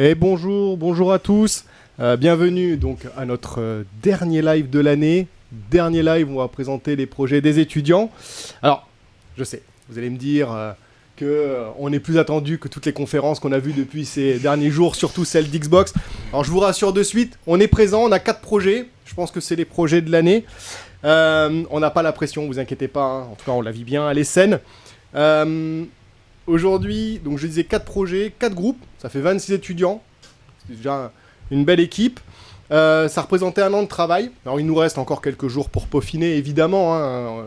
Et bonjour à tous. Bienvenue donc à notre dernier live de l'année. Dernier live où on va présenter les projets des étudiants. Alors, je sais, vous allez me dire qu'on est plus attendu que toutes les conférences qu'on a vues depuis ces derniers jours, surtout celle d'Xbox. Alors, je vous rassure de suite, on est présent, on a 4 projets. Je pense que c'est les projets de l'année. On n'a pas la pression, vous inquiétez pas. Hein. En tout cas, on la vit bien, elle est saine. Aujourd'hui, donc je disais 4 projets, 4 groupes, ça fait 26 étudiants, c'est déjà une belle équipe. Ça représentait 1 an de travail. Alors il nous reste encore quelques jours pour peaufiner, évidemment. Hein,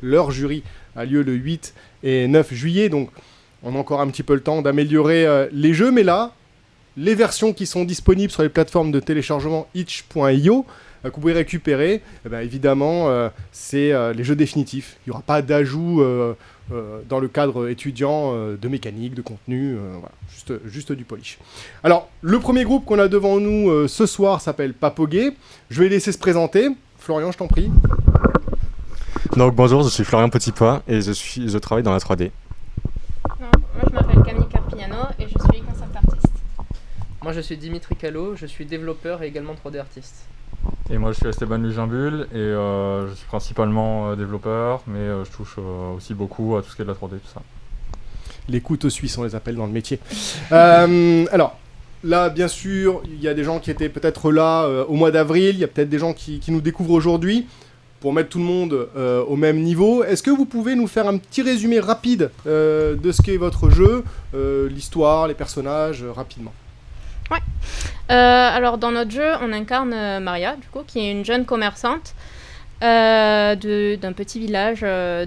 leur jury a lieu le 8 et 9 juillet, donc on a encore un petit peu le temps d'améliorer les jeux. Mais là, les versions qui sont disponibles sur les plateformes de téléchargement itch.io, que vous pouvez récupérer, évidemment, c'est les jeux définitifs. Il n'y aura pas d'ajout dans le cadre étudiant de mécanique, de contenu, voilà, juste du polish. Alors, le premier groupe qu'on a devant nous ce soir s'appelle Papogué. Je vais laisser se présenter. Florian, je t'en prie. Donc bonjour, je suis Florian Petitpois et je travaille dans la 3D. Non, moi je m'appelle Camille Carpignano et je suis concept artiste. Moi je suis Dimitri Callot, je suis développeur et également 3D artiste. Et moi je suis Esteban Luginbull et je suis principalement développeur, mais je touche aussi beaucoup à tout ce qui est de la 3D, tout ça. Les couteaux suisses, on les appelle dans le métier. Alors, là, bien sûr, il y a des gens qui étaient peut-être là au mois d'avril, il y a peut-être des gens qui nous découvrent aujourd'hui. Pour mettre tout le monde au même niveau, est-ce que vous pouvez nous faire un petit résumé rapide de ce qu'est votre jeu, l'histoire, les personnages, rapidement? Ouais. Alors dans notre jeu, on incarne Maria, du coup, qui est une jeune commerçante d'un petit village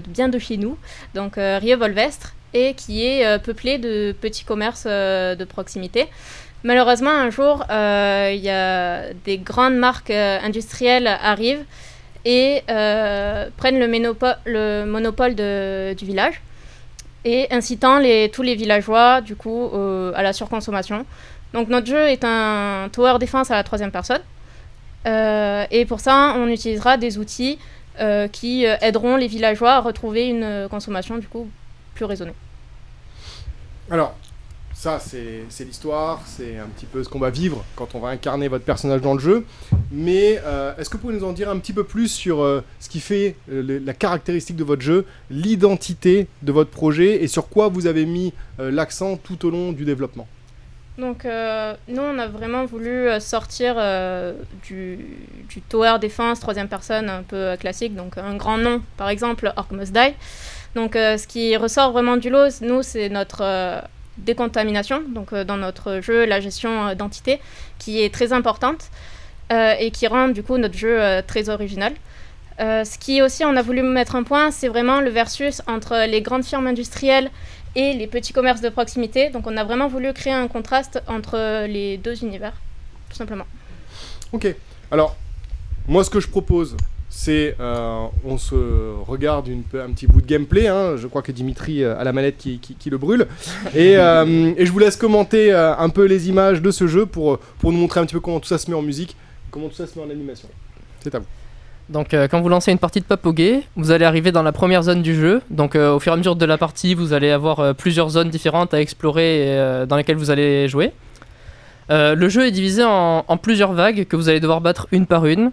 bien de chez nous, donc Rievolvestre, et qui est peuplé de petits commerces de proximité. Malheureusement, un jour, il y a des grandes marques industrielles arrivent et prennent le monopole du village, et incitant tous les villageois, du coup, à la surconsommation. Donc notre jeu est un tower defense à la 3e personne. Et pour ça, on utilisera des outils qui aideront les villageois à retrouver une consommation du coup plus raisonnée. Alors, ça c'est l'histoire, c'est un petit peu ce qu'on va vivre quand on va incarner votre personnage dans le jeu. Mais est-ce que vous pouvez nous en dire un petit peu plus sur ce qui fait la caractéristique de votre jeu, l'identité de votre projet et sur quoi vous avez mis l'accent tout au long du développement? Donc nous on a vraiment voulu sortir du tower defense 3e personne un peu classique, donc un grand nom, par exemple Orc Must Die. Donc ce qui ressort vraiment du lot, nous, c'est notre décontamination, donc dans notre jeu, la gestion d'entités, qui est très importante et qui rend du coup notre jeu très original. Ce qui aussi, on a voulu mettre un point, c'est vraiment le versus entre les grandes firmes industrielles et les petits commerces de proximité. Donc on a vraiment voulu créer un contraste entre les deux univers, tout simplement. Ok, alors moi ce que je propose, c'est on se regarde un petit bout de gameplay, hein. Je crois que Dimitri a la manette qui le brûle, et je vous laisse commenter un peu les images de ce jeu pour nous montrer un petit peu comment tout ça se met en musique, comment tout ça se met en animation. C'est à vous. Donc quand vous lancez une partie de Papogué, vous allez arriver dans la première zone du jeu. Donc au fur et à mesure de la partie, vous allez avoir plusieurs zones différentes à explorer et, dans lesquelles vous allez jouer. Le jeu est divisé en plusieurs vagues que vous allez devoir battre une par une.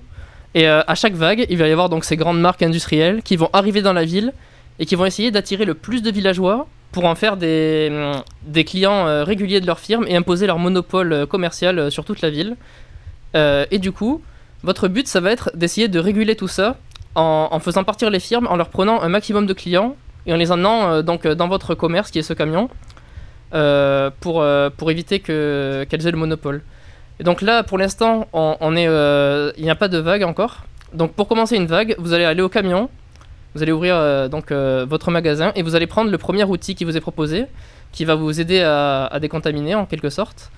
Et à chaque vague, il va y avoir donc ces grandes marques industrielles qui vont arriver dans la ville et qui vont essayer d'attirer le plus de villageois pour en faire des clients réguliers de leur firme et imposer leur monopole commercial sur toute la ville. Et du coup, votre but, ça va être d'essayer de réguler tout ça en faisant partir les firmes, en leur prenant un maximum de clients et en les emmenant donc dans votre commerce qui est ce camion pour éviter qu'elles aient le monopole. Et donc là, pour l'instant, il n'y a pas de vague encore. Donc pour commencer une vague, vous allez aller au camion, vous allez ouvrir votre magasin et vous allez prendre le premier outil qui vous est proposé, qui va vous aider à décontaminer en quelque sorte.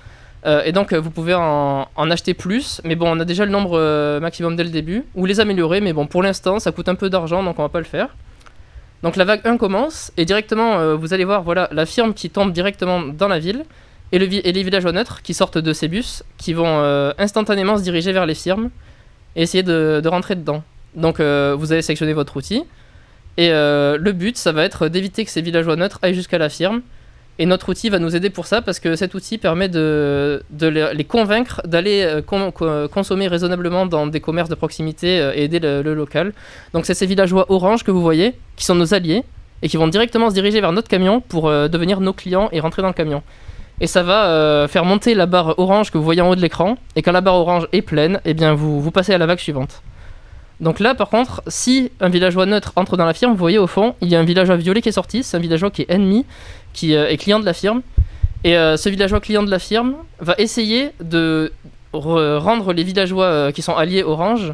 Et donc vous pouvez en acheter plus, mais bon, on a déjà le nombre maximum dès le début, ou les améliorer, mais bon, pour l'instant, ça coûte un peu d'argent, donc on va pas le faire. Donc la vague 1 commence, et directement, vous allez voir, voilà, la firme qui tombe directement dans la ville, et les villageois neutres qui sortent de ces bus, qui vont instantanément se diriger vers les firmes, et essayer de rentrer dedans. Donc vous allez sélectionner votre outil, et le but, ça va être d'éviter que ces villageois neutres aillent jusqu'à la firme, Et notre outil va nous aider pour ça parce que cet outil permet de les convaincre d'aller consommer raisonnablement dans des commerces de proximité et aider le local. Donc c'est ces villageois orange que vous voyez, qui sont nos alliés et qui vont directement se diriger vers notre camion pour devenir nos clients et rentrer dans le camion. Et ça va faire monter la barre orange que vous voyez en haut de l'écran. Et quand la barre orange est pleine, eh bien vous passez à la vague suivante. Donc là, par contre, si un villageois neutre entre dans la firme, vous voyez au fond, il y a un villageois violet qui est sorti. C'est un villageois qui est ennemi, qui est client de la firme. Et ce villageois client de la firme va essayer de rendre les villageois qui sont alliés orange,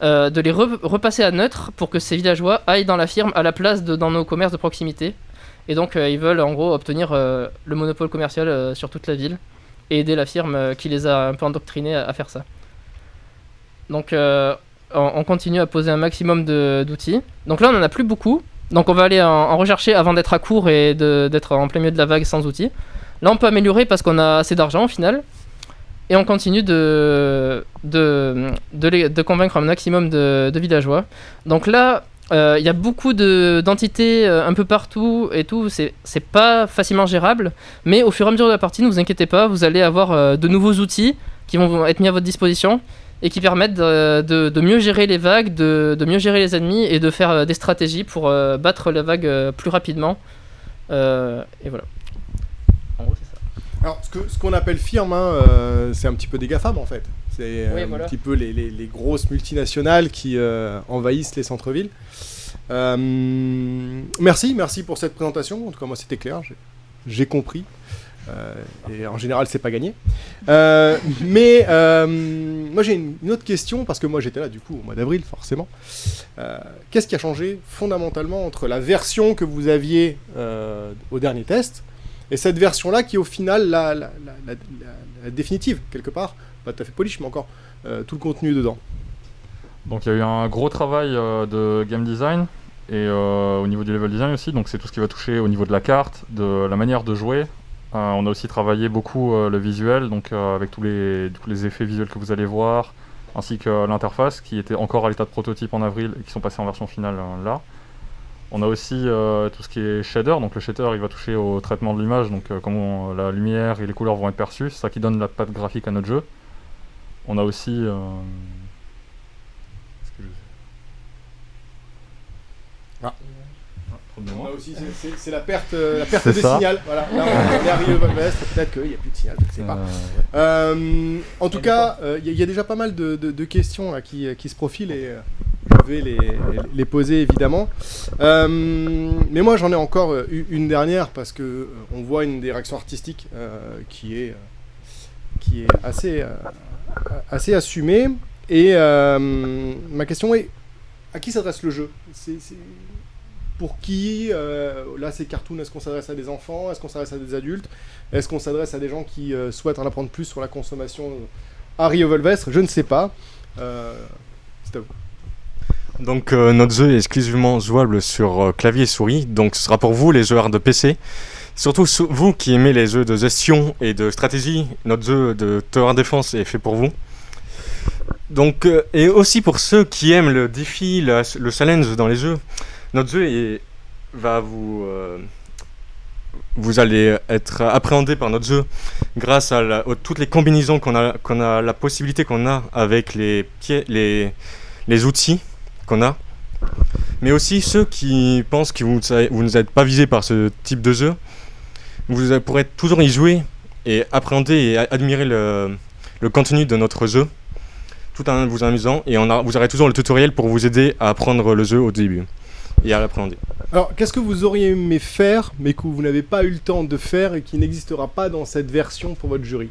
de les repasser à neutre pour que ces villageois aillent dans la firme à la place dans nos commerces de proximité. Et donc ils veulent en gros obtenir le monopole commercial sur toute la ville et aider la firme qui les a un peu endoctrinés à faire ça. Donc on continue à poser un maximum d'outils. Donc là on en a plus beaucoup. Donc on va aller en rechercher avant d'être à court et d'être en plein milieu de la vague sans outils. Là on peut améliorer parce qu'on a assez d'argent au final. Et on continue de convaincre un maximum de villageois. Donc là, il y a beaucoup d'entités un peu partout et tout. C'est pas facilement gérable. Mais au fur et à mesure de la partie, ne vous inquiétez pas, vous allez avoir de nouveaux outils qui vont être mis à votre disposition et qui permettent de mieux gérer les vagues, de mieux gérer les ennemis et de faire des stratégies pour battre la vague plus rapidement. Et voilà. En gros, c'est ça. Alors, ce qu'on appelle firme, c'est un petit peu des GAFAM en fait. C'est voilà. Un petit peu les grosses multinationales qui envahissent les centres-villes. Merci pour cette présentation. En tout cas, moi, c'était clair. J'ai compris. Et en général, c'est pas gagné. Mais moi, j'ai une autre question parce que moi, j'étais là du coup au mois d'avril, forcément. Qu'est-ce qui a changé fondamentalement entre la version que vous aviez au dernier test et cette version-là qui est au final la définitive, quelque part, pas tout à fait polish, mais encore tout le contenu dedans. Donc il y a eu un gros travail de game design et au niveau du level design aussi, donc c'est tout ce qui va toucher au niveau de la carte, de la manière de jouer. On a aussi travaillé beaucoup le visuel, donc avec tous les effets visuels que vous allez voir, ainsi que l'interface qui était encore à l'état de prototype en avril et qui sont passés en version finale là. On a aussi tout ce qui est shader, donc le shader il va toucher au traitement de l'image, donc comment la lumière et les couleurs vont être perçues, c'est ça qui donne la patte graphique à notre jeu. On a aussi... On a aussi, c'est la perte des signal. Voilà, là on est arrivé au West, peut-être qu'il n'y a plus de signal, je ne sais pas. En tout cas, il y a déjà pas mal de questions là, qui se profilent et je vais les poser évidemment. Mais moi j'en ai encore une dernière parce que on voit une direction artistique qui est assez assumée. Et ma question est, à qui s'adresse le jeu ? Pour qui là c'est cartoon, est-ce qu'on s'adresse à des enfants, est-ce qu'on s'adresse à des adultes, est-ce qu'on s'adresse à des gens qui souhaitent en apprendre plus sur la consommation à Rio Volvestre, je ne sais pas. C'est à vous. Donc notre jeu est exclusivement jouable sur clavier et souris, donc ce sera pour vous les joueurs de PC, surtout vous qui aimez les jeux de gestion et de stratégie, notre jeu de Tower Defense est fait pour vous. Donc, et aussi pour ceux qui aiment le défi, le challenge dans les jeux, notre jeu va vous allez être appréhendé par notre jeu grâce à toutes les combinaisons qu'on a, la possibilité qu'on a avec les outils qu'on a. Mais aussi ceux qui pensent que vous n'êtes pas visés par ce type de jeu, vous pourrez toujours y jouer et appréhender et admirer le contenu de notre jeu, tout en vous amusant. Et vous aurez toujours le tutoriel pour vous aider à apprendre le jeu au début et à l'appréhender. Alors, qu'est-ce que vous auriez aimé faire, mais que vous n'avez pas eu le temps de faire et qui n'existera pas dans cette version pour votre jury ?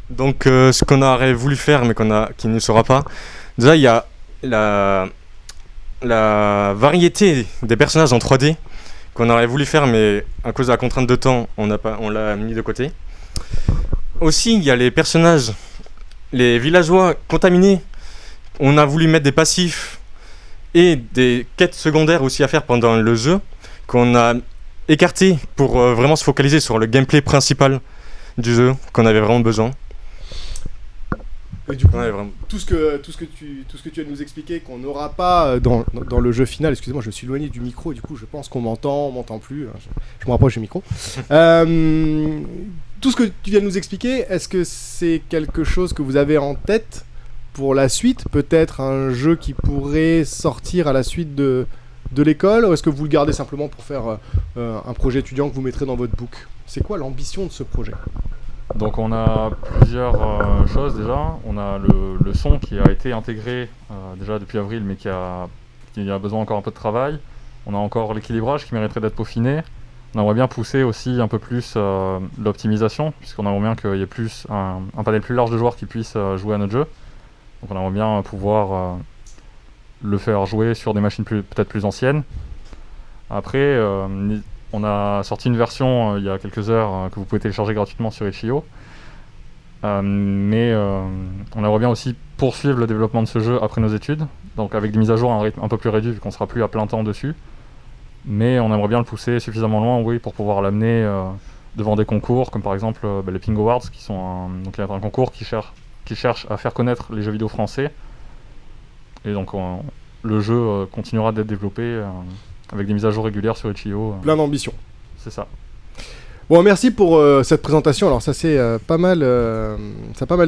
Donc, ce qu'on aurait voulu faire, mais qui ne sera pas, déjà, il y a la variété des personnages en 3D qu'on aurait voulu faire, mais à cause de la contrainte de temps, on l'a mis de côté. Aussi, il y a les personnages, les villageois contaminés. On a voulu mettre des passifs et des quêtes secondaires aussi à faire pendant le jeu, qu'on a écarté pour vraiment se focaliser sur le gameplay principal du jeu, qu'on avait vraiment besoin. Et du coup, Ouais, vraiment. tout ce que tu viens de nous expliquer qu'on n'aura pas dans le jeu final, excusez-moi, je suis éloigné du micro et du coup je pense qu'on m'entend plus, hein, je me rapproche du micro. Tout ce que tu viens de nous expliquer, est-ce que c'est quelque chose que vous avez en tête pour la suite? Peut-être un jeu qui pourrait sortir à la suite de l'école, ou est-ce que vous le gardez simplement pour faire un projet étudiant que vous mettrez dans votre book? C'est quoi l'ambition de ce projet? Donc on a plusieurs choses déjà. On a le son qui a été intégré déjà depuis avril, mais qui a besoin encore un peu de travail. On a encore l'équilibrage qui mériterait d'être peaufiné. On aimerait bien pousser aussi un peu plus l'optimisation, puisqu'on aimerait bien qu'il y ait plus un panel plus large de joueurs qui puissent jouer à notre jeu. Donc on aimerait bien pouvoir le faire jouer sur des machines peut-être plus anciennes. Après, on a sorti une version il y a quelques heures que vous pouvez télécharger gratuitement sur itch.io. Mais on aimerait bien aussi poursuivre le développement de ce jeu après nos études, donc avec des mises à jour à un rythme un peu plus réduit vu qu'on ne sera plus à plein temps dessus. Mais on aimerait bien le pousser suffisamment loin, oui, pour pouvoir l'amener devant des concours, comme par exemple les Ping Awards, qui sont donc un concours qui cherche à faire connaître les jeux vidéo français. Et donc le jeu continuera d'être développé avec des mises à jour régulières sur itch.io. Plein d'ambition. C'est ça. Bon, merci pour cette présentation. Alors ça c'est pas mal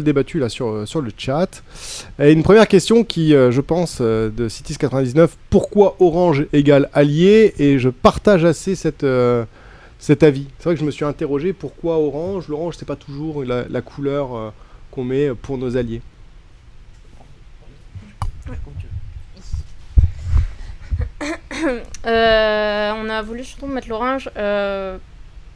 débattu là sur le chat. Et une première question qui, je pense, de Cities99, pourquoi Orange égale allié? Et je partage assez cet avis. C'est vrai que je me suis interrogé pourquoi Orange. L'orange c'est pas toujours la couleur qu'on met pour nos alliés. On a voulu surtout mettre l'orange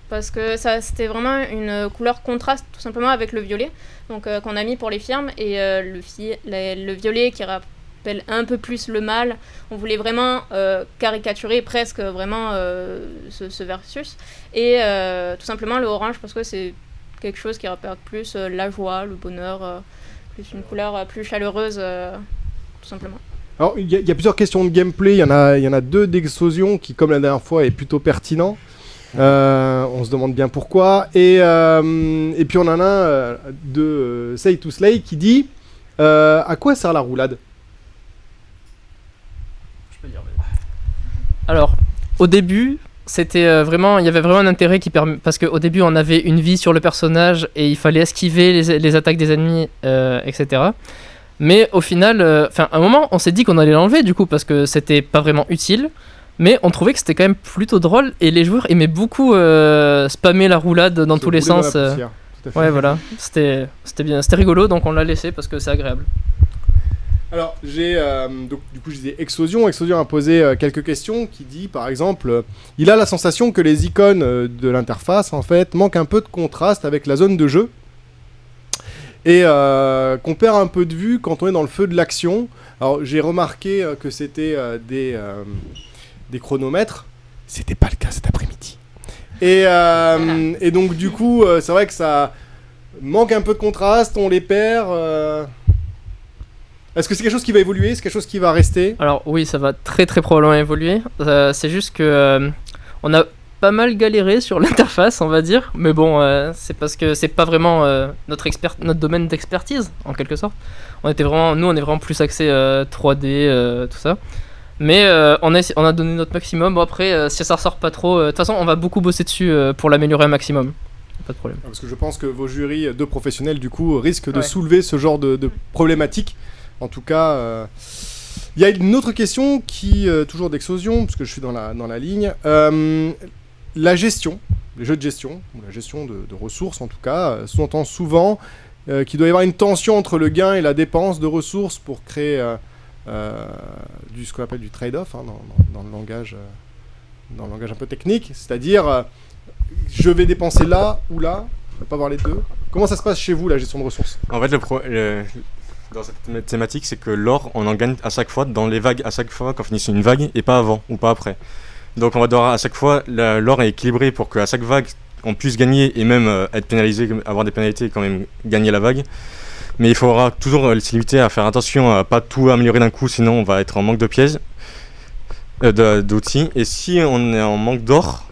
parce que c'était vraiment une couleur contraste tout simplement avec le violet, donc qu'on a mis pour les firmes, et le violet qui rappelle un peu plus le mâle. On voulait vraiment caricaturer presque vraiment ce versus, et tout simplement le orange parce que c'est quelque chose qui rappelle plus la joie, le bonheur, plus une couleur plus chaleureuse tout simplement. Alors, il y a plusieurs questions de gameplay. Il y en a deux d'Exosion qui, comme la dernière fois, est plutôt pertinent. On se demande bien pourquoi. Et puis on en a un de Say to Slay qui dit à quoi sert la roulade? Je peux dire. Alors, au début, c'était vraiment, il y avait vraiment un intérêt parce qu'au début, on avait une vie sur le personnage et il fallait esquiver les attaques des ennemis, etc. Mais au final, à un moment, on s'est dit qu'on allait l'enlever du coup parce que c'était pas vraiment utile. Mais on trouvait que c'était quand même plutôt drôle et les joueurs aimaient beaucoup spammer la roulade dans tous les sens. Ouais, voilà, c'était bien, c'était rigolo, donc on l'a laissé parce que c'est agréable. Alors, donc du coup je disais Exosion a posé quelques questions qui dit par exemple il a la sensation que les icônes de l'interface en fait manquent un peu de contraste avec la zone de jeu et qu'on perd un peu de vue quand on est dans le feu de l'action. Alors j'ai remarqué que c'était des chronomètres, c'était pas le cas cet après-midi. Et donc du coup c'est vrai que ça manque un peu de contraste, on les perd. Est-ce que c'est quelque chose qui va évoluer? C'est quelque chose qui va rester? Alors oui, ça va très très probablement évoluer. C'est juste que on a pas mal galéré sur l'interface, on va dire. Mais bon, c'est parce que c'est pas vraiment notre domaine d'expertise, en quelque sorte. Nous, on est vraiment plus axé 3D, tout ça. Mais on a donné notre maximum. Bon, après, si ça ressort pas trop, de toute façon, on va beaucoup bosser dessus pour l'améliorer un maximum. Pas de problème. Parce que je pense que vos jurys de professionnels, du coup, risquent de soulever ce genre de problématiques. En tout cas, il y a une autre question qui, toujours d'Exosion, parce que je suis dans la ligne. La gestion, les jeux de gestion, ou la gestion de ressources en tout cas, sous-entend souvent qu'il doit y avoir une tension entre le gain et la dépense de ressources pour créer ce qu'on appelle du trade-off hein, dans le langage un peu technique. C'est-à-dire, je vais dépenser là ou là, je ne vais pas voir les deux. Comment ça se passe chez vous, la gestion de ressources? En fait, dans cette thématique, c'est que l'or, on en gagne à chaque fois, dans les vagues, à chaque fois, quand on finit une vague, et pas avant, ou pas après. Donc on va devoir à chaque fois, l'or est équilibré pour qu'à chaque vague, on puisse gagner, et même être pénalisé, avoir des pénalités, et quand même gagner la vague. Mais il faudra toujours se limiter à faire attention à pas tout améliorer d'un coup, sinon on va être en manque de pièges, d'outils. Et si on est en manque d'or,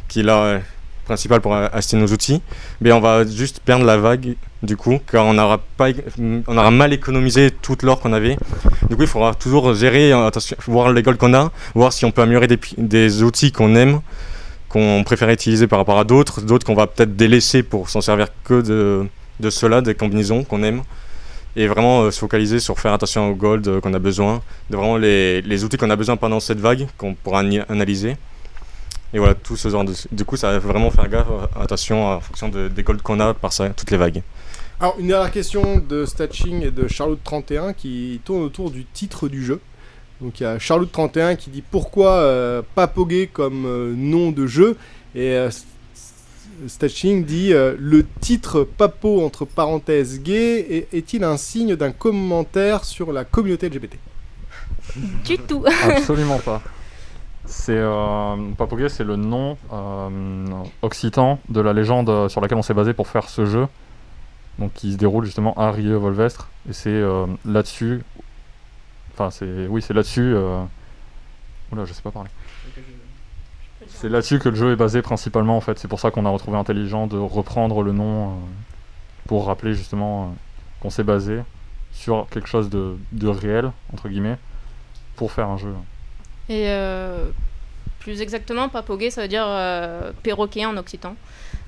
qui est là principal pour acheter nos outils, on va juste perdre la vague du coup, car on aura mal économisé toute l'or qu'on avait. Du coup, il faudra toujours gérer, attention, voir les golds qu'on a, voir si on peut améliorer des outils qu'on aime, qu'on préfère utiliser par rapport à d'autres qu'on va peut-être délaisser pour s'en servir que de ceux-là, des combinaisons qu'on aime. Et vraiment se focaliser sur faire attention aux gold qu'on a besoin, de vraiment les outils qu'on a besoin pendant cette vague, qu'on pourra analyser. Et voilà, tout ce genre de... Du coup, ça va vraiment faire gaffe, attention en fonction des golds qu'on a par ça, toutes les vagues. Alors, une dernière question de Statching et de Charlotte31 qui tourne autour du titre du jeu. Donc, il y a Charlotte31 qui dit pourquoi Papogué comme nom de jeu. Et Statching dit le titre Papo entre parenthèses gay est-il un signe d'un commentaire sur la communauté LGBT? Du tout. Absolument pas. Papogué, c'est le nom occitan de la légende sur laquelle on s'est basé pour faire ce jeu. Donc qui se déroule justement à Rieux-Volvestre. Et c'est là-dessus... Enfin, c'est là-dessus... Oula, je sais pas parler. C'est là-dessus que le jeu est basé principalement, en fait. C'est pour ça qu'on a retrouvé intelligent de reprendre le nom pour rappeler justement qu'on s'est basé sur quelque chose de réel, entre guillemets, pour faire un jeu. Et plus exactement, Papogué, ça veut dire perroquet en occitan.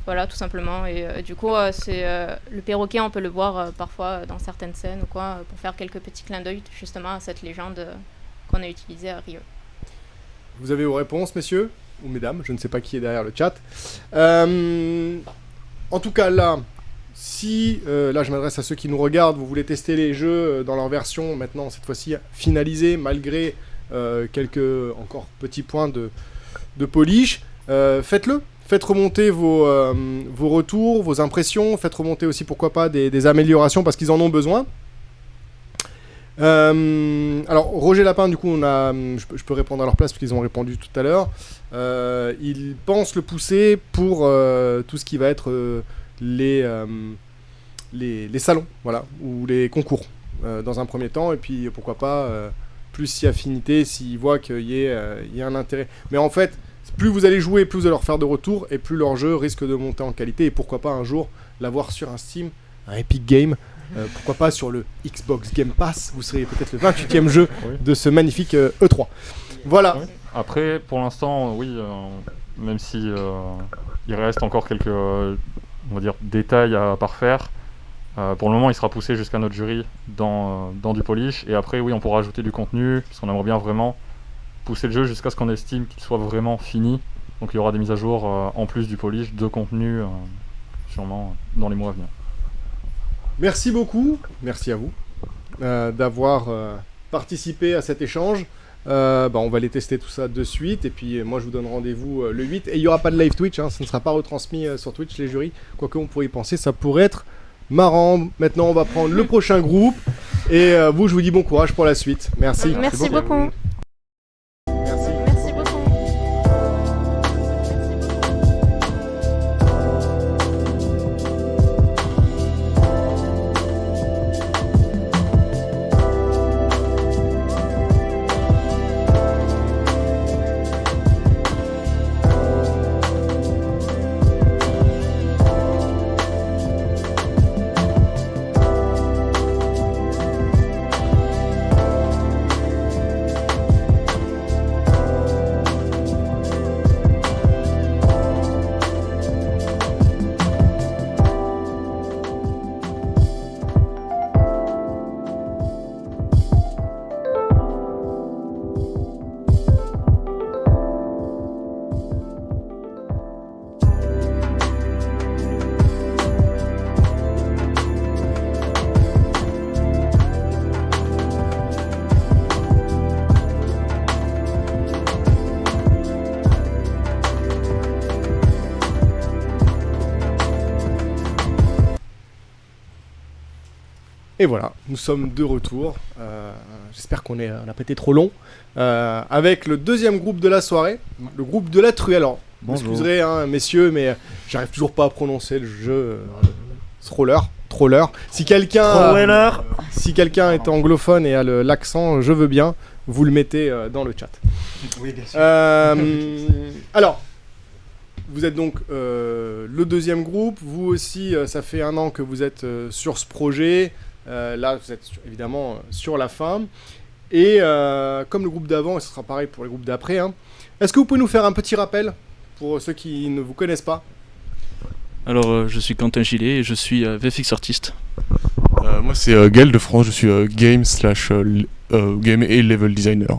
Voilà, tout simplement. Et du coup, le perroquet, on peut le voir parfois dans certaines scènes ou quoi, pour faire quelques petits clins d'œil justement à cette légende qu'on a utilisée à Rieux. Vous avez vos réponses, messieurs ou mesdames, je ne sais pas qui est derrière le chat. En tout cas, là, si, là je m'adresse à ceux qui nous regardent, vous voulez tester les jeux dans leur version, maintenant, cette fois-ci, finalisée, malgré quelques encore petits points de polish, faites-le. Faites remonter vos retours, vos impressions, faites remonter aussi, pourquoi pas, des améliorations, parce qu'ils en ont besoin. Alors, Roger Lapin, du coup, je peux répondre à leur place, parce qu'ils ont répondu tout à l'heure. Ils pensent le pousser pour tout ce qui va être les salons, voilà, ou les concours, dans un premier temps, et puis, pourquoi pas, plus si affinité, s'ils voient qu'il y a un intérêt. Mais en fait, plus vous allez jouer, plus vous allez leur faire de retour, et plus leur jeu risque de monter en qualité, et pourquoi pas un jour l'avoir sur un Steam, un Epic Game, pourquoi pas sur le Xbox Game Pass, vous serez peut-être le 28e jeu de ce magnifique E3. Voilà. Oui. Après, pour l'instant, oui, même si il reste encore quelques on va dire, détails à parfaire, pour le moment il sera poussé jusqu'à notre jury dans du polish, et après oui, on pourra ajouter du contenu, parce qu'on aimerait bien vraiment pousser le jeu jusqu'à ce qu'on estime qu'il soit vraiment fini. Donc il y aura des mises à jour en plus du polish, de contenu sûrement dans les mois à venir. Merci beaucoup, merci à vous d'avoir participé à cet échange. On va les tester tout ça de suite, et puis moi je vous donne rendez-vous le 8, et il n'y aura pas de live Twitch, hein, ça ne sera pas retransmis sur Twitch les jurys, quoique on pourrait y penser, ça pourrait être marrant. Maintenant on va prendre le prochain groupe, et vous je vous dis bon courage pour la suite. Merci. Merci beaucoup. Et voilà, nous sommes de retour. J'espère qu'on n'a pas été trop long. Avec le deuxième groupe de la soirée, le groupe de la truelle. Alors, vous m'excuserez, hein, messieurs, mais j'arrive toujours pas à prononcer le jeu. Troller. Si quelqu'un est anglophone et a l'accent, je veux bien, vous le mettez dans le chat. Oui, bien sûr. Alors, vous êtes donc le deuxième groupe. Vous aussi, ça fait 1 an que vous êtes sur ce projet. Là, vous êtes évidemment sur la fin. Et comme le groupe d'avant, et ce sera pareil pour les groupes d'après, hein, est-ce que vous pouvez nous faire un petit rappel pour ceux qui ne vous connaissent pas? Alors, je suis Quentin Gillet et je suis VFX artiste. Moi, c'est Gaël de France, je suis game et level designer.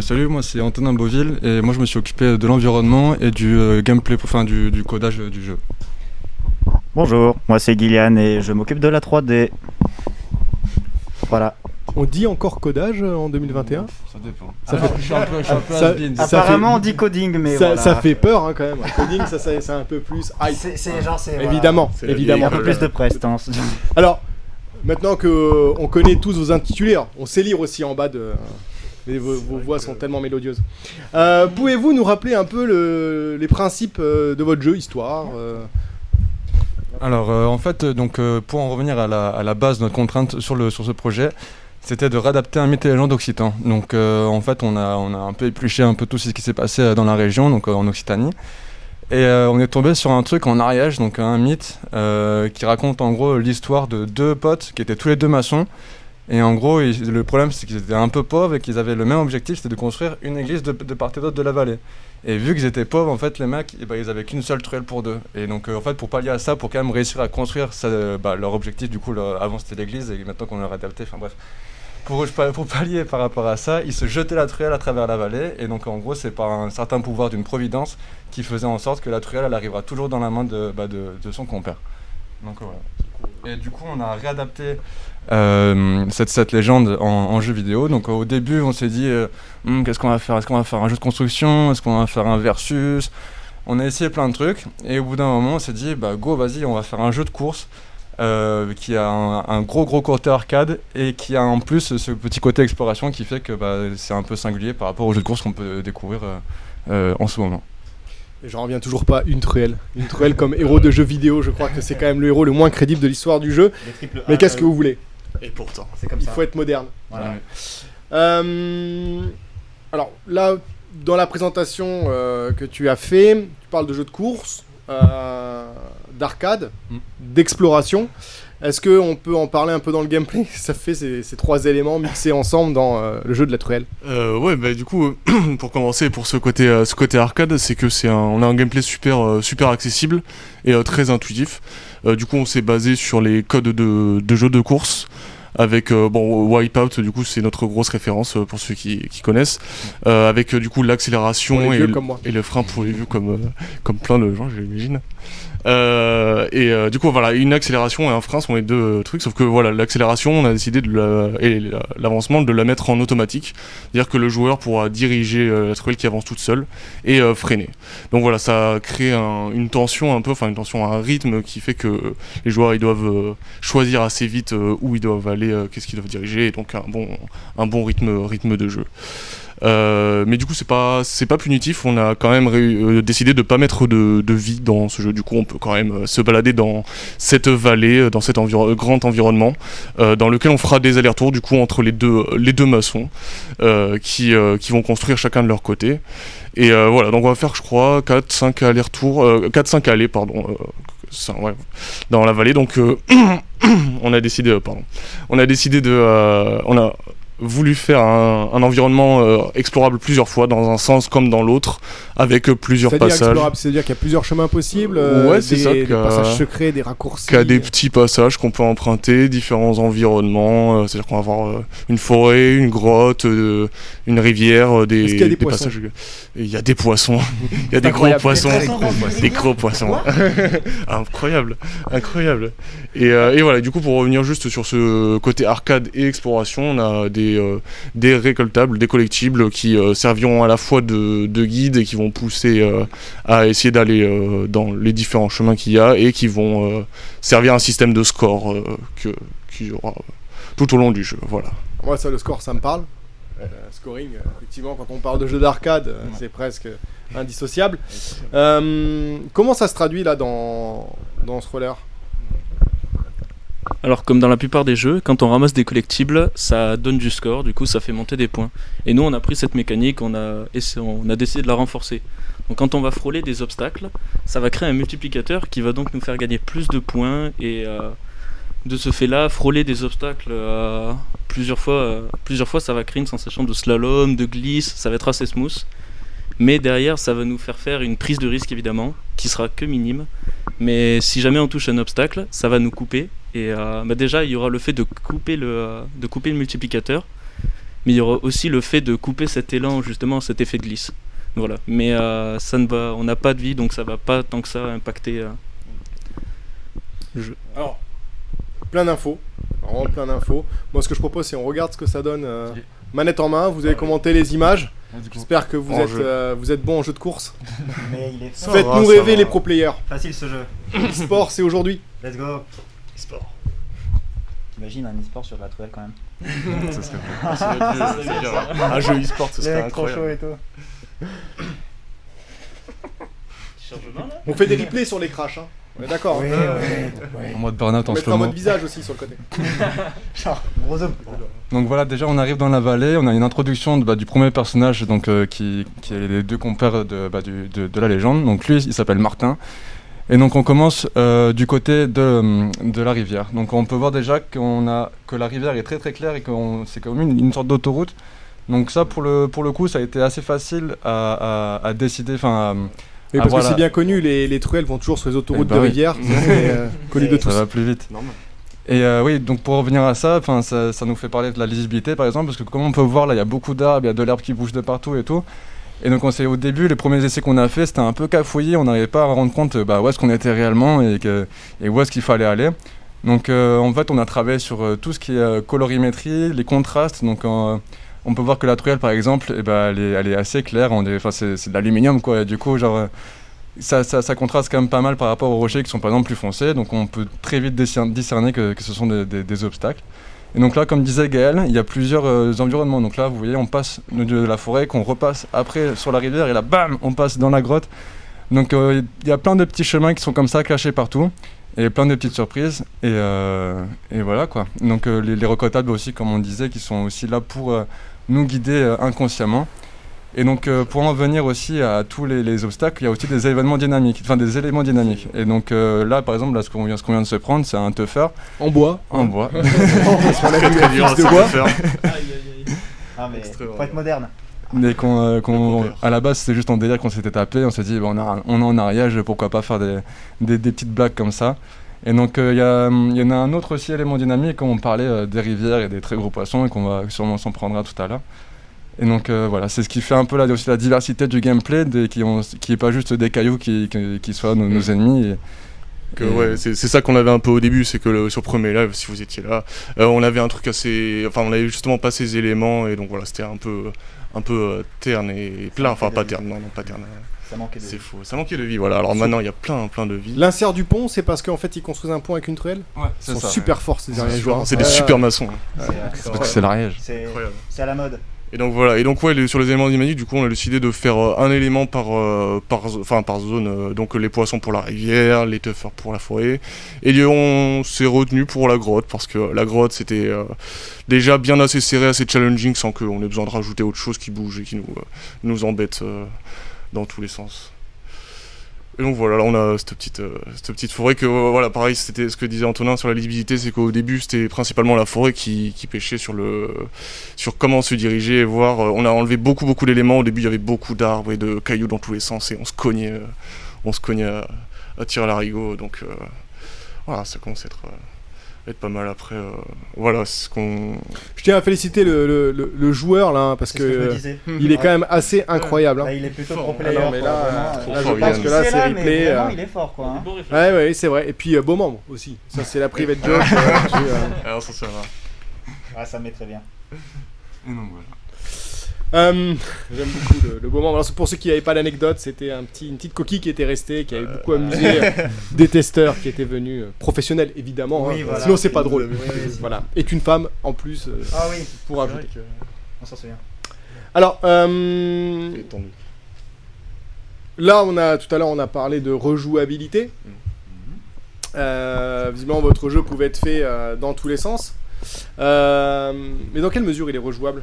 Salut, moi c'est Antonin Beauville et moi je me suis occupé de l'environnement et du gameplay, enfin du codage du jeu. Bonjour, moi c'est Gillian et je m'occupe de la 3D. Voilà. On dit encore codage en 2021? Ça dépend. Ça fait... Je suis un peu Apparemment on dit coding, mais ça, voilà. ça fait peur hein, quand même. Coding, c'est un peu plus hype. C'est Évidemment, voilà. évidemment. Un peu plus de prestance. Alors, maintenant qu'on connaît tous vos intitulés, on sait lire aussi en bas de... Vos voix sont tellement mélodieuses. Pouvez-vous nous rappeler un peu les principes de votre jeu, histoire Alors en fait, donc, pour en revenir à la base de notre contrainte sur ce projet, c'était de réadapter un mythe et légende occitan. Donc en fait, on a un peu épluché un peu tout ce qui s'est passé dans la région, donc en Occitanie. Et on est tombé sur un truc en Ariège, donc un mythe qui raconte en gros l'histoire de 2 potes qui étaient tous les 2 maçons. Et en gros, le problème c'est qu'ils étaient un peu pauvres et qu'ils avaient le même objectif, c'était de construire une église de part et d'autre de la vallée. Et vu qu'ils étaient pauvres, en fait, les mecs, ils avaient qu'une seule truelle pour 2. Et donc, en fait, pour pallier à ça, pour quand même réussir à construire leur objectif, du coup, avant c'était l'église et maintenant qu'on l'a adapté, enfin bref. Pour pallier par rapport à ça, ils se jetaient la truelle à travers la vallée. Et donc, en gros, c'est par un certain pouvoir d'une providence qui faisait en sorte que la truelle, elle arrivera toujours dans la main de son compère. Donc, voilà. Et du coup, on a réadapté cette légende en jeu vidéo. Donc au début on s'est dit qu'est-ce qu'on va faire? Est-ce qu'on va faire un jeu de construction? Est-ce qu'on va faire un versus? On a essayé plein de trucs et au bout d'un moment on s'est dit go, vas-y, on va faire un jeu de course qui a un gros côté arcade et qui a en plus ce petit côté exploration qui fait que c'est un peu singulier par rapport aux jeux de course qu'on peut découvrir en ce moment. Et j'en reviens toujours pas, une truelle. Une truelle comme héros de jeu vidéo, je crois que c'est quand même le héros le moins crédible de l'histoire du jeu. Mais qu'est-ce que vous voulez? Et pourtant, c'est comme il ça. faut être moderne. Voilà. Alors là, dans la présentation que tu as fait, tu parles de jeux de course, d'arcade, d'exploration. Est-ce qu'on peut en parler un peu dans le gameplay? Ça fait ces 3 éléments mixés ensemble dans le jeu de la truelle. Ouais, du coup, pour commencer, pour ce côté arcade, c'est que on a un gameplay super accessible et très intuitif. Du coup, on s'est basé sur les codes de jeux de course. Avec Wipeout, du coup c'est notre grosse référence pour ceux qui connaissent, avec du coup l'accélération et le frein pour les vieux comme plein de gens, j'imagine. Du coup voilà, une accélération et un frein sont les 2 trucs, sauf que voilà, l'accélération on a décidé et l'avancement de la mettre en automatique, c'est-à-dire que le joueur pourra diriger la truelle qui avance toute seule et freiner. Donc voilà, ça crée une tension un rythme qui fait que les joueurs ils doivent choisir assez vite où ils doivent aller, qu'est-ce qu'ils doivent diriger, et donc un bon rythme de jeu. Mais du coup c'est pas punitif, on a quand même décidé de pas mettre de vie dans ce jeu. Du coup on peut quand même se balader dans cette vallée, dans cet grand environnement dans lequel on fera des allers-retours du coup entre les deux maçons qui vont construire chacun de leur côté. Et voilà, donc on va faire je crois 4-5 allers-retours, 4-5 allées dans la vallée. Donc on a voulu faire un environnement explorable plusieurs fois, dans un sens comme dans l'autre, avec plusieurs passages. C'est-à-dire qu'il y a plusieurs chemins possibles, ouais, c'est ça, des passages secrets, des raccourcis. Qu'il y a des petits passages qu'on peut emprunter, différents environnements, c'est-à-dire qu'on va avoir une forêt, une grotte, une rivière, des passages. Il y a des poissons, il y a des gros poissons, des gros poissons. Incroyable. Et voilà, du coup pour revenir juste sur ce côté arcade et exploration, on a des récoltables, des collectibles qui serviront à la fois de guide et qui vont pousser à essayer d'aller dans les différents chemins qu'il y a et qui vont servir un système de score qu'il y aura tout au long du jeu. Voilà. Moi ça, le score ça me parle. Scoring, effectivement quand on parle de jeu d'arcade c'est presque indissociable. Comment ça se traduit là dans ce roller? Alors, comme dans la plupart des jeux, quand on ramasse des collectibles, ça donne du score, du coup ça fait monter des points. Et nous, on a pris cette mécanique, on a décidé de la renforcer. Donc quand on va frôler des obstacles, ça va créer un multiplicateur qui va donc nous faire gagner plus de points. Et de ce fait-là, frôler des obstacles plusieurs fois, ça va créer une sensation de slalom, de glisse, ça va être assez smooth. Mais derrière, ça va nous faire une prise de risque évidemment, qui sera que minime. Mais si jamais on touche un obstacle, ça va nous couper. Et déjà, il y aura le fait de couper le multiplicateur, mais il y aura aussi le fait de couper cet élan, justement, cet effet de glisse. Voilà. Mais on n'a pas de vie, donc ça va pas tant que ça impacter le jeu. Alors, plein d'infos. Vraiment plein d'infos. Moi, ce que je propose, c'est on regarde ce que ça donne manette en main. Vous allez commenter les images. J'espère que vous êtes bon en jeu de course. Mais il est fort. Faites-nous rêver les pro players. Facile ce jeu. E-sport, c'est aujourd'hui. Let's go. E-sport. T'imagines un e-sport sur de la truelle quand même. Ça serait bien. Un jeu e-sport, ce serait incroyable. Et tout. On fait des replays sur les crashs. Hein. On est d'accord. Oui, En mode burn-out On en mettra slow-mo. votre visage aussi sur le côté. Genre, gros zoom. Donc voilà, déjà on arrive dans la vallée, on a une introduction du premier personnage donc, qui est les deux compères de la légende. Donc lui, il s'appelle Martin. Et donc on commence du côté de la rivière. Donc on peut voir déjà que la rivière est très très claire et que c'est comme une sorte d'autoroute. Donc ça pour le coup ça a été assez facile à décider. Oui, parce que c'est bien connu, les truelles vont toujours sur les autoroutes de rivière. C'est connu de tous. Ça va plus vite. Normal. Et oui, donc pour revenir à ça, ça nous fait parler de la lisibilité par exemple, parce que comme on peut voir là, il y a beaucoup d'arbres, il y a de l'herbe qui bouge de partout et tout. Et donc au début, les premiers essais qu'on a fait, c'était un peu cafouillé, on n'arrivait pas à rendre compte où est-ce qu'on était réellement et où est-ce qu'il fallait aller. Donc en fait, on a travaillé sur tout ce qui est colorimétrie, les contrastes. Donc on peut voir que la truelle par exemple, elle est assez claire, c'est de l'aluminium quoi. Et du coup, genre ça contraste quand même pas mal par rapport aux rochers qui sont par exemple plus foncés. Donc on peut très vite discerner que ce sont des obstacles. Et donc là, comme disait Gaël, il y a plusieurs environnements. Donc là, vous voyez, on passe de la forêt, qu'on repasse après sur la rivière, et là, bam, on passe dans la grotte. Donc il y a plein de petits chemins qui sont comme ça, cachés partout, et plein de petites surprises. Et voilà quoi. Donc les recotables aussi, comme on disait, qui sont aussi là pour nous guider inconsciemment. Et donc pour en venir aussi à tous les obstacles, il y a aussi des éléments dynamiques. Et donc là, par exemple, ce qu'on vient de se prendre, c'est un teuffer. En bois. En bois. Parce qu'on a vu Très dur, de ça bois. peut faire. Ah mais faut être moderne. Mais à la base, c'était juste en délire qu'on s'était tapé. On s'est dit, on a en ariège, pourquoi pas faire des petites blagues comme ça. Et donc il y en a un autre aussi élément dynamique, quand on parlait des rivières et des très gros poissons, et qu'on va sûrement s'en prendre tout à l'heure. Et donc voilà, c'est ce qui fait un peu aussi la diversité du gameplay, qui est pas juste des cailloux qui soient nos ennemis. Ouais, c'est ça qu'on avait un peu au début, c'est que sur le premier live, si vous étiez là, on avait un truc assez... Enfin, on avait justement pas ces éléments, et donc voilà, c'était un peu terne et plein. Enfin, pas terne, non, pas terne. Ça manquait de vie. C'est faux, ça manquait de vie, voilà. Alors maintenant, il y a plein de vie. L'insert du pont, c'est parce qu'en fait, ils construisent un pont avec une truelle. Ouais, Ils sont super forts ces derniers joueurs. C'est des super maçons. C'est parce que c'est l'ariège. C'est à la mode. Et donc voilà, sur les éléments dynamiques, du coup on a décidé de faire un élément par zone, donc les poissons pour la rivière, les tuffers pour la forêt, et on s'est retenu pour la grotte, parce que la grotte c'était déjà bien assez serré, assez challenging, sans qu'on ait besoin de rajouter autre chose qui bouge et qui nous embête dans tous les sens. Et donc voilà, là on a cette petite forêt que voilà, pareil, c'était ce que disait Antonin sur la lisibilité, c'est qu'au début c'était principalement la forêt qui pêchait sur comment se diriger et voir. On a enlevé beaucoup d'éléments. Au début il y avait beaucoup d'arbres et de cailloux dans tous les sens, et on se cognait à tirer à l'arigot. Donc voilà, ça commence à être pas mal. Après voilà, c'est ce qu'on... Je tiens à féliciter le joueur là, parce que il est quand même assez incroyable. Là, il est plutôt pro player. Non, mais là, quoi, je pense que là c'est replay. Vraiment, il est fort quoi. Hein. Ouais, c'est vrai. Et puis beau membre aussi. Ça c'est la private joke. Alors ça va. Ah, ça me met très bien. Et donc voilà. J'aime beaucoup le beau membre. Alors, pour ceux qui n'avaient pas l'anecdote, c'était une petite coquille qui était restée, qui avait beaucoup amusé des testeurs qui étaient venus, professionnels évidemment, oui, voilà, sinon c'est pas drôle. Oui, voilà. Et une femme en plus pour ajouter. On s'en souvient. Alors, là tout à l'heure on a parlé de rejouabilité. Visiblement, votre jeu pouvait être fait dans tous les sens. Mais dans quelle mesure il est rejouable ?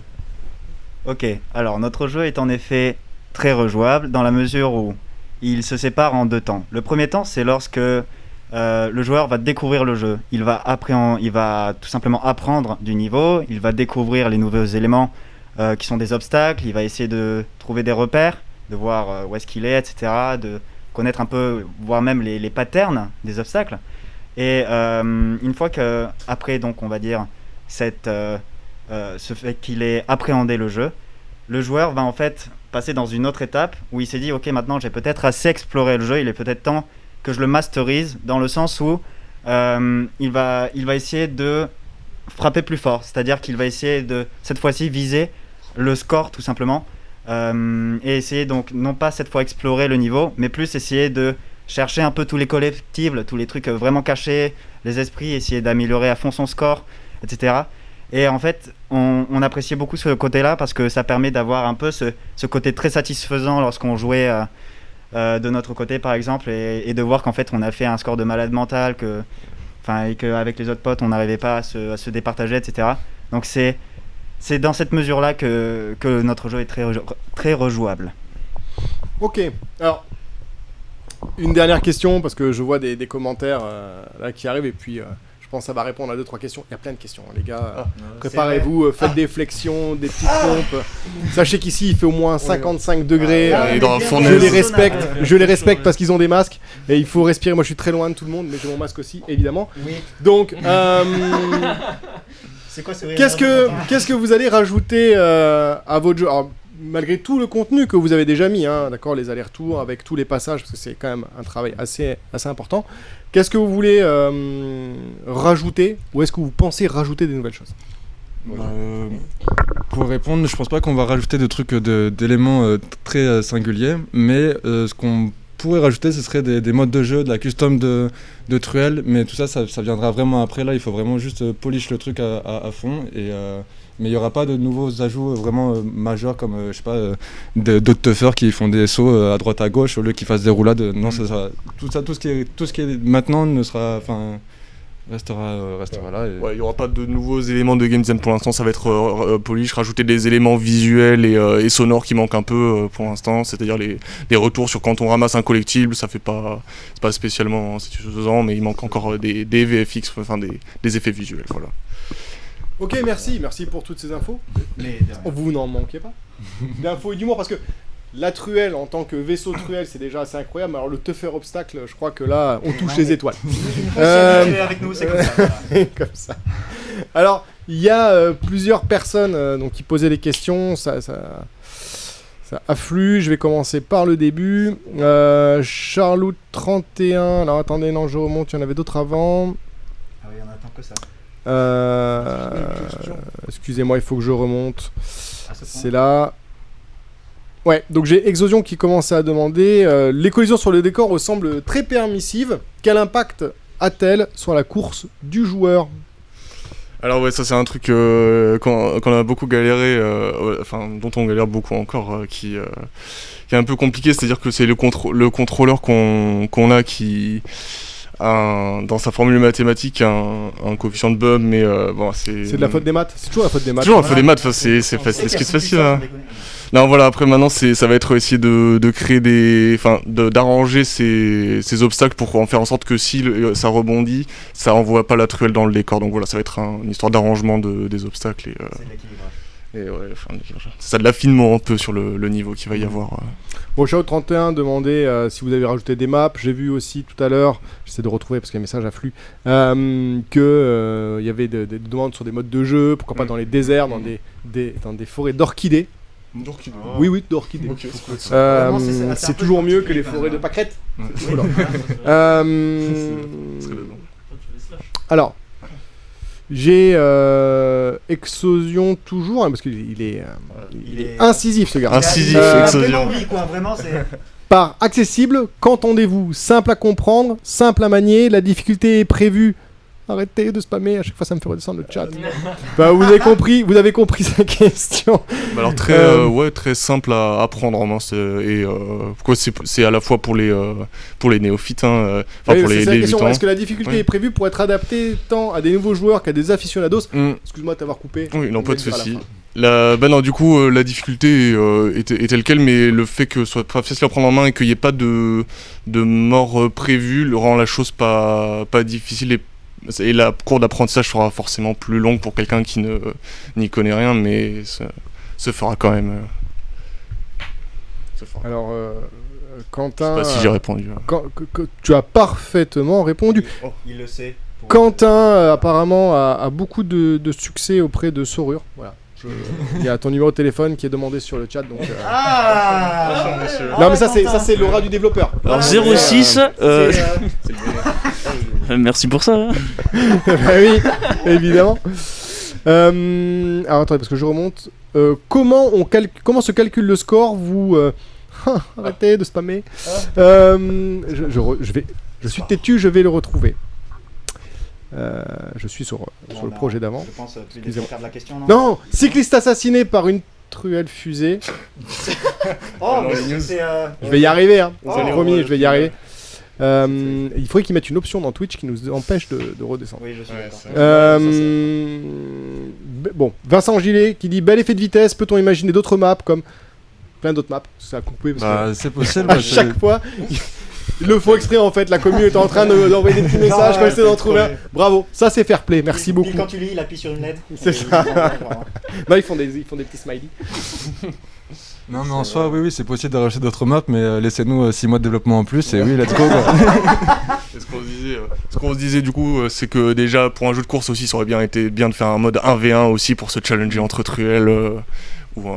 Ok, alors notre jeu est en effet très rejouable dans la mesure où il se sépare en 2 temps. Le premier temps, c'est lorsque le joueur va découvrir le jeu. Il va tout simplement apprendre du niveau, il va découvrir les nouveaux éléments qui sont des obstacles, il va essayer de trouver des repères, de voir où est-ce qu'il est, etc., de connaître un peu, voire même les patterns des obstacles. Et une fois que, après, donc, on va dire, ce fait qu'il ait appréhendé le jeu, le joueur va en fait passer dans une autre étape où il s'est dit ok, maintenant j'ai peut-être assez exploré le jeu, il est peut-être temps que je le masterise, dans le sens où il va essayer de frapper plus fort, c'est-à-dire qu'il va essayer de cette fois-ci viser le score tout simplement, et essayer donc non pas cette fois explorer le niveau, mais plus essayer de chercher un peu tous les collectibles, tous les trucs vraiment cachés, les esprits, essayer d'améliorer à fond son score, etc. Et en fait, on appréciait beaucoup ce côté-là parce que ça permet d'avoir un peu ce côté très satisfaisant lorsqu'on jouait de notre côté, par exemple, et de voir qu'en fait, on a fait un score de malade mental, et qu'avec les autres potes, on n'arrivait pas à se départager, etc. Donc c'est dans cette mesure-là que notre jeu est très rejouable. Ok, alors, une dernière question, parce que je vois des commentaires là qui arrivent, et puis... je pense que ça va répondre à 2-3 questions. Il y a plein de questions, les gars. Préparez-vous, faites des flexions, des petites pompes. Sachez qu'ici, il fait au moins 55 degrés. Je les respecte parce qu'ils ont des masques. Et il faut respirer. Moi, je suis très loin de tout le monde, mais j'ai mon masque aussi, évidemment. Oui. Donc, c'est quoi ce qu'est-ce que vous allez rajouter à votre jeu ? Alors, malgré tout le contenu que vous avez déjà mis, hein, d'accord, les allers-retours avec tous les passages, parce que c'est quand même un travail assez important. Qu'est-ce que vous voulez rajouter, ou est-ce que vous pensez rajouter des nouvelles choses ? Pour répondre, je pense pas qu'on va rajouter de trucs d'éléments très singuliers, mais ce qu'on pourrait rajouter, ce serait des modes de jeu, de la custom de truelle, mais tout ça viendra vraiment après. Là, il faut vraiment juste polish le truc à fond, mais il n'y aura pas de nouveaux ajouts vraiment majeurs comme, je sais pas, d'autres tuffers qui font des sauts à droite à gauche au lieu qu'ils fassent des roulades. Non, tout ce qui est maintenant restera là. Ouais, il n'y aura pas de nouveaux éléments de game design pour l'instant, ça va être polish, rajouter des éléments visuels et sonores qui manquent un peu pour l'instant, c'est-à-dire les retours sur quand on ramasse un collectible, c'est pas spécialement satisfaisant, mais il manque encore des VFX, enfin des effets visuels, voilà. Ok, merci pour toutes ces infos. Vous n'en manquez pas d'infos et d'humour, parce que la truelle en tant que vaisseau truelle, c'est déjà assez incroyable. Alors le tuffer obstacle, je crois que là, on touche les étoiles. Avec nous, c'est comme ça. Comme ça. Alors, il y a plusieurs personnes donc, qui posaient des questions. Ça afflue. Je vais commencer par le début. Charlotte 31. Alors attendez, non, je remonte. Il y en avait d'autres avant. Ah oui, on attend que ça. Excusez-moi, il faut que je remonte. C'est là. Ouais, donc j'ai Exosion qui commence à demander les collisions sur le décor semblent très permissives. Quel impact a-t-elle sur la course du joueur ? Alors ouais, ça c'est un truc qu'on a beaucoup galéré, dont on galère beaucoup encore, qui est un peu compliqué. C'est-à-dire que c'est le contrôleur qu'on a qui dans sa formule mathématique un coefficient de bug, mais bon c'est de la faute des maths. C'est toujours la faute des maths. Toujours la faute des maths. C'est facile. Hein. Non, voilà, après maintenant ça va être essayer de créer d'arranger ces obstacles pour en faire en sorte que si ça rebondit, ça envoie pas la truelle dans le décor. Donc voilà, ça va être une histoire d'arrangement des obstacles et c'est ça, de l'affinement un peu sur le niveau qu'il va y avoir. Bon, Chao 31 demandait si vous avez rajouté des maps. J'ai vu aussi tout à l'heure, j'essaie de retrouver parce que le message afflue, que il y avait des demandes sur des modes de jeu, pourquoi pas dans les déserts, dans des forêts d'orchidées. D'orchidées. Oui, d'orchidées. Okay, c'est toujours mieux que les forêts de pâquerettes. Alors, j'ai Exosion toujours, hein, parce qu'il est incisif ce gars. Incisif, Exosion. Par accessible, qu'entendez-vous ? Simple à comprendre, simple à manier, la difficulté est prévue arrêtez de spammer, à chaque fois ça me fait redescendre le chat. Bah, vous avez compris sa question. Bah alors très simple à apprendre en main, c'est à la fois pour les néophytes, hein, Oui, pour les c'est la question. débutants. Est-ce que la difficulté est prévue pour être adaptée tant à des nouveaux joueurs qu'à des aficionados? Excuse-moi de t'avoir coupé. Oui, non, pas de On va le dire souci. à la fin. Non, du coup, la difficulté est telle quelle, mais le fait que ce soit pas facile à prendre en main et qu'il n'y ait pas de mort prévue rend la chose pas difficile et la courbe d'apprentissage sera forcément plus longue pour quelqu'un qui n'y connaît rien, mais se fera quand même. Alors, Quentin. Je sais pas si j'ai répondu. Tu as parfaitement répondu. Il le sait. Quentin, apparemment, a beaucoup de succès auprès de Sorure. Voilà. Il y a ton numéro de téléphone qui est demandé sur le chat. Donc, non, mais ça, c'est l'aura du développeur. Alors 06. Merci pour ça. Bah oui, évidemment. Alors attendez, parce que je remonte. Comment se calcule le score? Vous arrêtez de spammer. Je suis têtu, je vais le retrouver. Je suis sur le projet d'avant. Je pense que tu veux faire de la question, non? Non, cycliste assassiné par une truelle fusée. Je vais y arriver, hein. C'est promis, je vais y arriver. Il faudrait qu'ils mettent une option dans Twitch qui nous empêche de redescendre. Oui, je suis d'accord. Bon, Vincent Gillet qui dit bel effet de vitesse. Peut-on imaginer d'autres maps comme plein d'autres maps? Ça a coupé parce que c'est possible. à chaque fois. Ils le font exprès en fait, la commune est en train d'envoyer des petits messages quand essaie d'en trouver un. Bravo, ça c'est fair play, merci beaucoup. Puis quand tu lis, il appuie sur une lettre. C'est ça. Non, ils font des petits smileys. Non mais en soi oui c'est possible de rajouter d'autres maps, mais laissez-nous 6 mois de développement en plus et oui let's go quoi. Ce qu'on se disait du coup c'est que déjà pour un jeu de course aussi ça aurait bien été bien de faire un mode 1v1 aussi pour se challenger entre truelles ou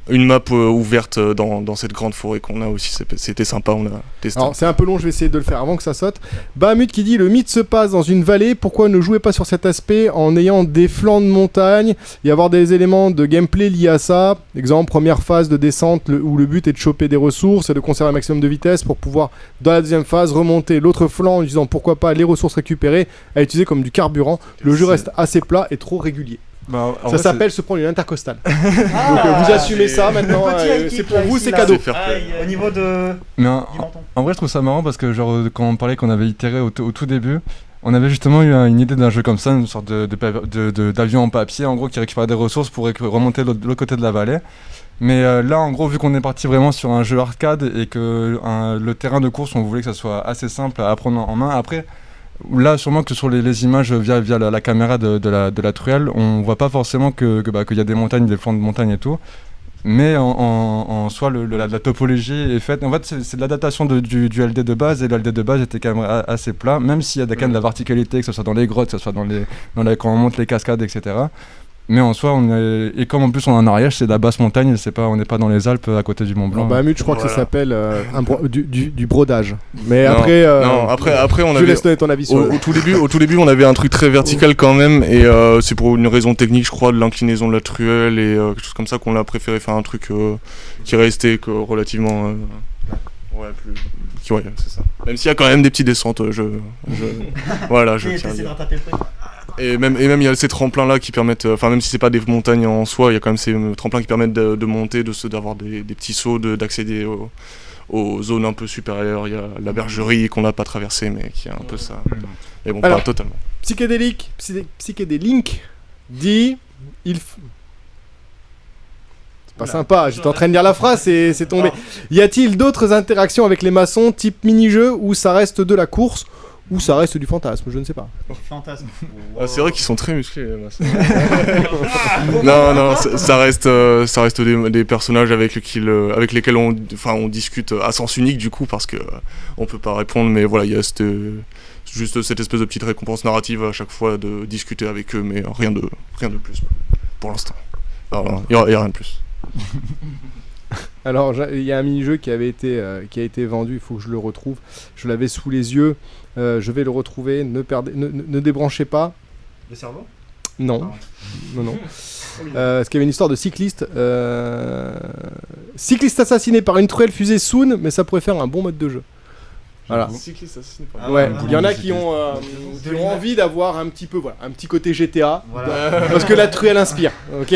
une map ouverte dans cette grande forêt qu'on a aussi, c'était sympa, on a testé. Alors c'est un peu long, je vais essayer de le faire avant que ça saute. Bahamut qui dit le mythe se passe dans une vallée, pourquoi ne jouez pas sur cet aspect en ayant des flancs de montagne et avoir des éléments de gameplay liés à ça? Exemple, première phase de descente où le but est de choper des ressources et de conserver un maximum de vitesse pour pouvoir dans la deuxième phase remonter l'autre flanc en disant pourquoi pas les ressources récupérées à utiliser comme du carburant. Le jeu reste assez plat et trop régulier. Ça s'appelle se prendre une intercostale. Donc vous assumez ça maintenant, c'est pour vous, c'est cadeau. Au niveau de... Mais en vrai je trouve ça marrant parce que genre quand on parlait qu'on avait itéré au tout début, on avait justement eu une idée d'un jeu comme ça, une sorte d'avion en papier en gros qui récupère des ressources pour remonter de l'autre côté de la vallée. Mais là en gros vu qu'on est parti vraiment sur un jeu arcade et que le terrain de course on voulait que ça soit assez simple à prendre en main, après... Là, sûrement que sur les images via la caméra de la truelle, on voit pas forcément qu'il y a des montagnes, des flancs de montagne et tout. Mais en soi, la topologie est faite. En fait, c'est de l'adaptation du LD de base, et le LD de base était quand même assez plat, même s'il y a quand même de la verticalité, que ce soit dans les grottes, que ce soit quand on monte les cascades, etc. Mais en soi, et comme en plus on est en Ariège, c'est de la basse montagne, on n'est pas dans les Alpes à côté du Mont Blanc. Bahamut, je crois que ça s'appelle du brodage. Mais non, après on je laisse donner ton avis sur au tout début, on avait un truc très vertical quand même, et c'est pour une raison technique, je crois, de l'inclinaison de la truelle et quelque chose comme ça qu'on a préféré faire un truc qui restait relativement. Ouais, c'est ça. Même s'il y a quand même des petites descentes, voilà, je tiens à dire. Et même il y a ces tremplins là qui permettent, même si c'est pas des montagnes en soi, il y a quand même ces tremplins qui permettent de monter, d'avoir des petits sauts, d'accéder aux zones un peu supérieures. Il y a la bergerie qu'on n'a pas traversée, mais qui est un peu ça. Mais bon, alors, pas totalement. Psychédélique dit c'est pas sympa, j'étais en train de lire la phrase et c'est tombé. Y a-t-il d'autres interactions avec les maçons type mini-jeu où ça reste de la course ou ça reste du fantasme? Je ne sais pas. Fantasme. C'est vrai qu'ils sont très musclés les maçons. non, ça reste des personnages avec lesquels on discute à sens unique du coup parce que on peut pas répondre, mais voilà, il y a juste cette espèce de petite récompense narrative à chaque fois de discuter avec eux, mais rien de plus pour l'instant. Il y a rien de plus. Alors il y a un mini-jeu qui a été vendu, il faut que je le retrouve. Je l'avais sous les yeux, je vais le retrouver. Ne débranchez pas. Le cerveau ? Non. Non. Parce qu'il y avait une histoire de cycliste. Cycliste assassiné par une truelle fusée soon, mais ça pourrait faire un bon mode de jeu. Voilà. Cycliste assassiné par Ouais, Ah, il y en a ouais. qui ont envie d'avoir un petit peu, voilà, un petit côté GTA, Voilà. parce que la true elle inspire, ok.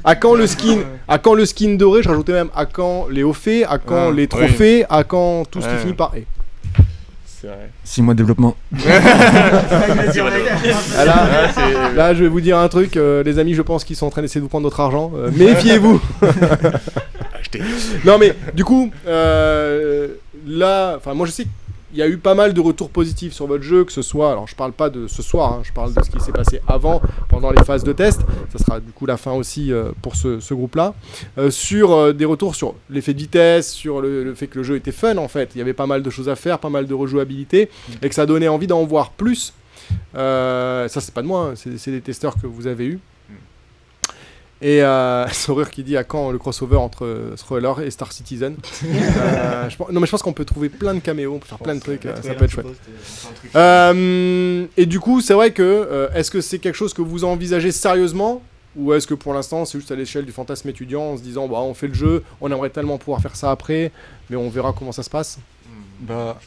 À quand le skin doré, je rajoutais même à quand les hauts faits, à quand les trophées, à quand tout ce qui finit par. C'est vrai. 6 mois de développement. Là, je vais vous dire un truc, les amis, je pense qu'ils sont en train d'essayer de vous prendre notre argent. Méfiez-vous. Non mais du coup, là, enfin moi je sais qu'il y a eu pas mal de retours positifs sur votre jeu, que ce soit, alors je parle pas de ce soir, hein, je parle de ce qui s'est passé avant, pendant les phases de test. Ça sera du coup la fin aussi pour ce groupe-là. Sur des retours sur l'effet de vitesse, sur le fait que le jeu était fun en fait. Il y avait pas mal de choses à faire, pas mal de rejouabilité, et que ça donnait envie d'en voir plus. Ça c'est pas de moi, hein, c'est des testeurs que vous avez eu. Et Saurure qui dit à quand le crossover entre Thriller et Star Citizen. Non mais je pense qu'on peut trouver plein de caméos, on peut faire plein de trucs, ça peut être chouette. Et du coup c'est vrai que est-ce que c'est quelque chose que vous envisagez sérieusement, ou est-ce que pour l'instant c'est juste à l'échelle du fantasme étudiant en se disant bah on fait le jeu, on aimerait tellement pouvoir faire ça après, mais on verra comment ça se passe. Bah,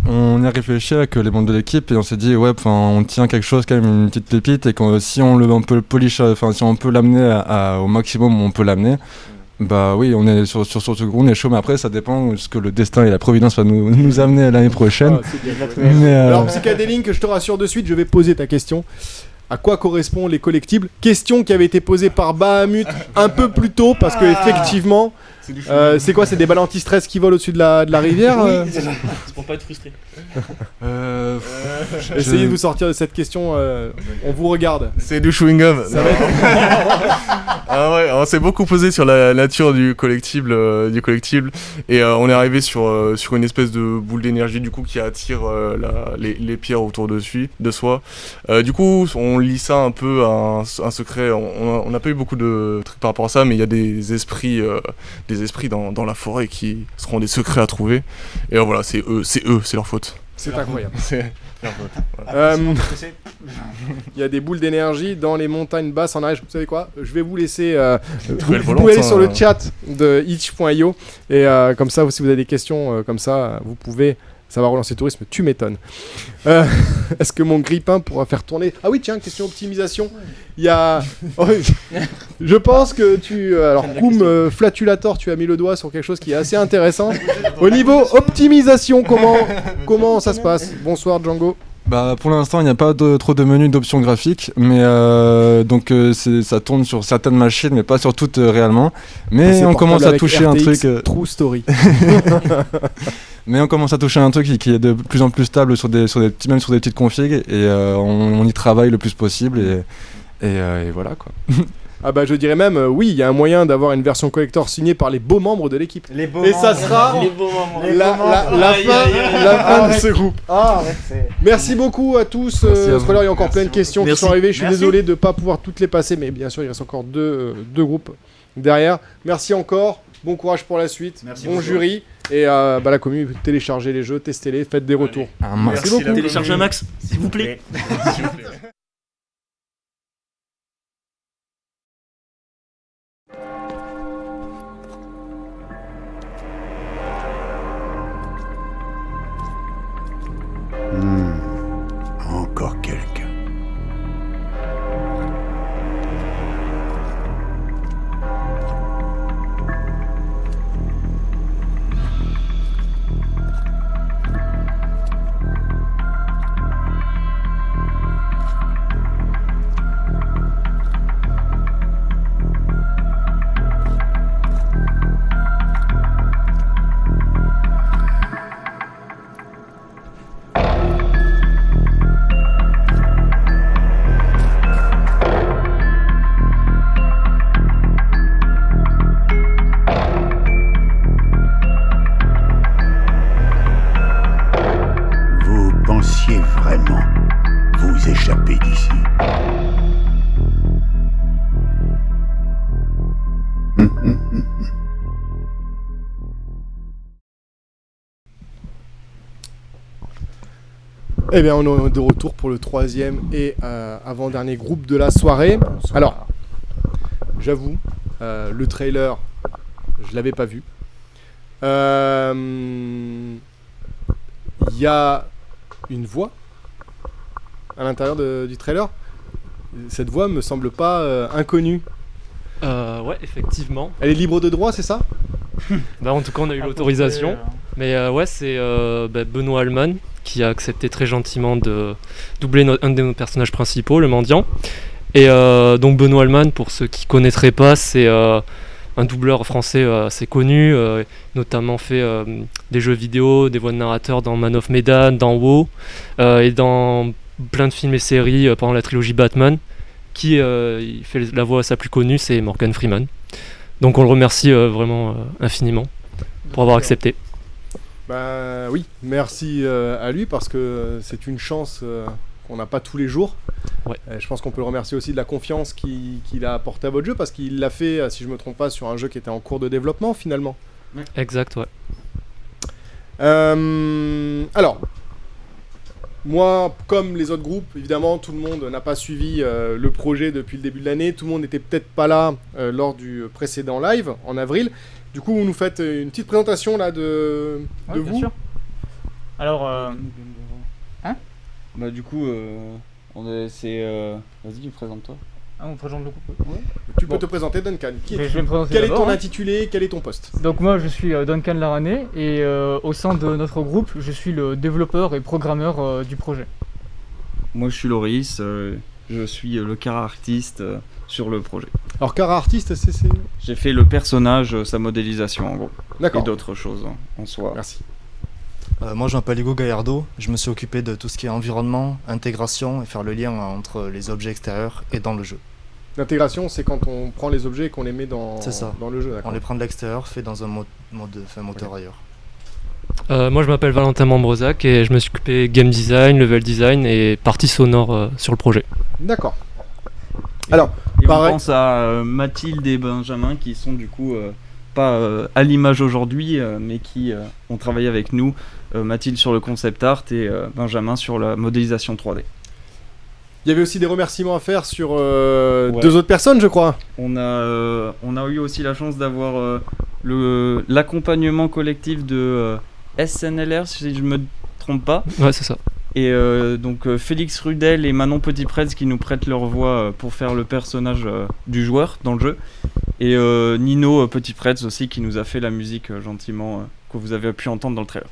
on y a réfléchi avec les membres de l'équipe et on s'est dit on tient quelque chose quand même, une petite pépite, et si on peut le polish, si on peut l'amener au maximum où on peut l'amener, bah oui, on est sur ce groupe, on est chaud, mais après ça dépend de ce que le destin et la providence va nous amener l'année prochaine. Alors Psychadélique, je te rassure de suite, je vais poser ta question. À quoi correspondent les collectibles? Question qui avait été posée par Bahamut un peu plus tôt, parce que effectivement, c'est quoi? C'est des balles anti-stress qui volent au-dessus de la rivière? C'est pour pas être frustré. Essayez de vous sortir de cette question, on vous regarde. C'est du chewing-gum. Ça va être... Ah ouais, on s'est beaucoup posé sur la nature du collectible, et on est arrivé sur une espèce de boule d'énergie du coup qui attire les pierres autour de soi. Du coup, on lit ça un peu à un secret. On n'a pas eu beaucoup de trucs par rapport à ça, mais il y a des esprits dans la forêt qui seront des secrets à trouver. Et voilà, c'est leur faute. C'est incroyable. C'est leur faute. Voilà. Il y a des boules d'énergie dans les montagnes basses en Ariège. Vous savez quoi? Je vais vous laisser. Vous Volante, pouvez aller sur le chat de itch.io et comme ça, si vous avez des questions comme ça, vous pouvez. Ça va relancer le tourisme, tu m'étonnes. Est-ce que mon grippin pourra faire tourner... Ah oui, tiens, question optimisation. Il y a... Je pense que tu... Alors, Koum Flatulator, tu as mis le doigt sur quelque chose qui est assez intéressant. Au niveau optimisation, comment ça se passe? Bonsoir, Django. Bah, pour l'instant, il n'y a pas trop de menus d'options graphiques, mais ça tourne sur certaines machines, mais pas sur toutes réellement. Mais on commence à toucher un truc. True story. Mais on commence à toucher un truc qui est de plus en plus stable même sur des petites configs, et on y travaille le plus possible, et voilà quoi. Ah bah je dirais même, oui, il y a un moyen d'avoir une version collector signée par les beaux membres de l'équipe. Ça sera la fin de ce groupe. Merci beaucoup à tous. Parce que là, il y a encore plein de questions qui sont arrivées. Je suis désolé de ne pas pouvoir toutes les passer, mais bien sûr, il reste encore deux groupes derrière. Merci encore. Bon courage pour la suite. Merci bon beaucoup. jury. Et la commune, téléchargez les jeux, testez-les, faites des retours. Merci beaucoup. Téléchargez un max, s'il vous plaît. Encore quelqu'un. Vraiment vous échapper d'ici. Eh bien, on est de retour pour le troisième et avant-dernier groupe de la soirée. Alors, j'avoue, le trailer, je l'avais pas vu. Il y a une voix à l'intérieur du trailer. Cette voix me semble pas inconnue. Ouais, effectivement. Elle est libre de droit, c'est ça? En tout cas, on a eu l'autorisation. Mais ouais, c'est Benoît Alman qui a accepté très gentiment de doubler un de nos personnages principaux, le mendiant. Et donc Benoît Alman, pour ceux qui ne connaîtraient pas, c'est un doubleur français assez connu, notamment fait des jeux vidéo, des voix de narrateur dans Man of Medan, dans WoW, et dans plein de films et séries pendant la trilogie Batman. Qui il fait la voix sa plus connue, c'est Morgan Freeman. Donc on le remercie vraiment infiniment pour avoir accepté. Bah oui, merci à lui parce que c'est une chance qu'on n'a pas tous les jours. Ouais. Je pense qu'on peut le remercier aussi de la confiance qu'il a apportée à votre jeu parce qu'il l'a fait, si je me trompe pas, sur un jeu qui était en cours de développement finalement. Ouais. Exact, ouais. Alors, moi, comme les autres groupes, évidemment, tout le monde n'a pas suivi le projet depuis le début de l'année. Tout le monde n'était peut-être pas là lors du précédent live en avril. Du coup, vous nous faites une petite présentation là de bien vous. Sûr. Alors, hein? Bah du coup, vas-y, présente-toi. Ah, on présente le groupe. Ouais. Tu peux te présenter, Duncan. Je vais me présenter quel est ton d'abord, intitulé? Quel est ton poste? Donc moi, je suis Duncan Larané et au sein de notre groupe, je suis le développeur et programmeur du projet. Moi, je suis Loris. Je suis le car artiste sur le projet. Alors, car artiste, c'est... J'ai fait le personnage, sa modélisation en gros. D'accord. Et d'autres choses en soi. Merci. Moi, je m'appelle Hugo Gallardo. Je me suis occupé de tout ce qui est environnement, intégration et faire le lien entre les objets extérieurs et dans le jeu. L'intégration, c'est quand on prend les objets et qu'on les met dans le jeu. On les prend de l'extérieur, fait dans un moteur ailleurs. Moi je m'appelle Valentin Mambrezac et je me suis occupé game design, level design et partie sonore sur le projet. D'accord. Alors, et on pense à Mathilde et Benjamin qui sont du coup pas à l'image aujourd'hui mais qui ont travaillé avec nous. Mathilde sur le concept art et Benjamin sur la modélisation 3D. Il y avait aussi des remerciements à faire sur deux autres personnes, je crois. On a eu aussi la chance d'avoir l'accompagnement collectif de SNLR, si je me trompe pas. Ouais, c'est ça. Et donc Félix Rudel et Manon Petit-Prez qui nous prêtent leur voix pour faire le personnage du joueur dans le jeu. Et Nino Petit-Prez aussi qui nous a fait la musique gentiment que vous avez pu entendre dans le trailer.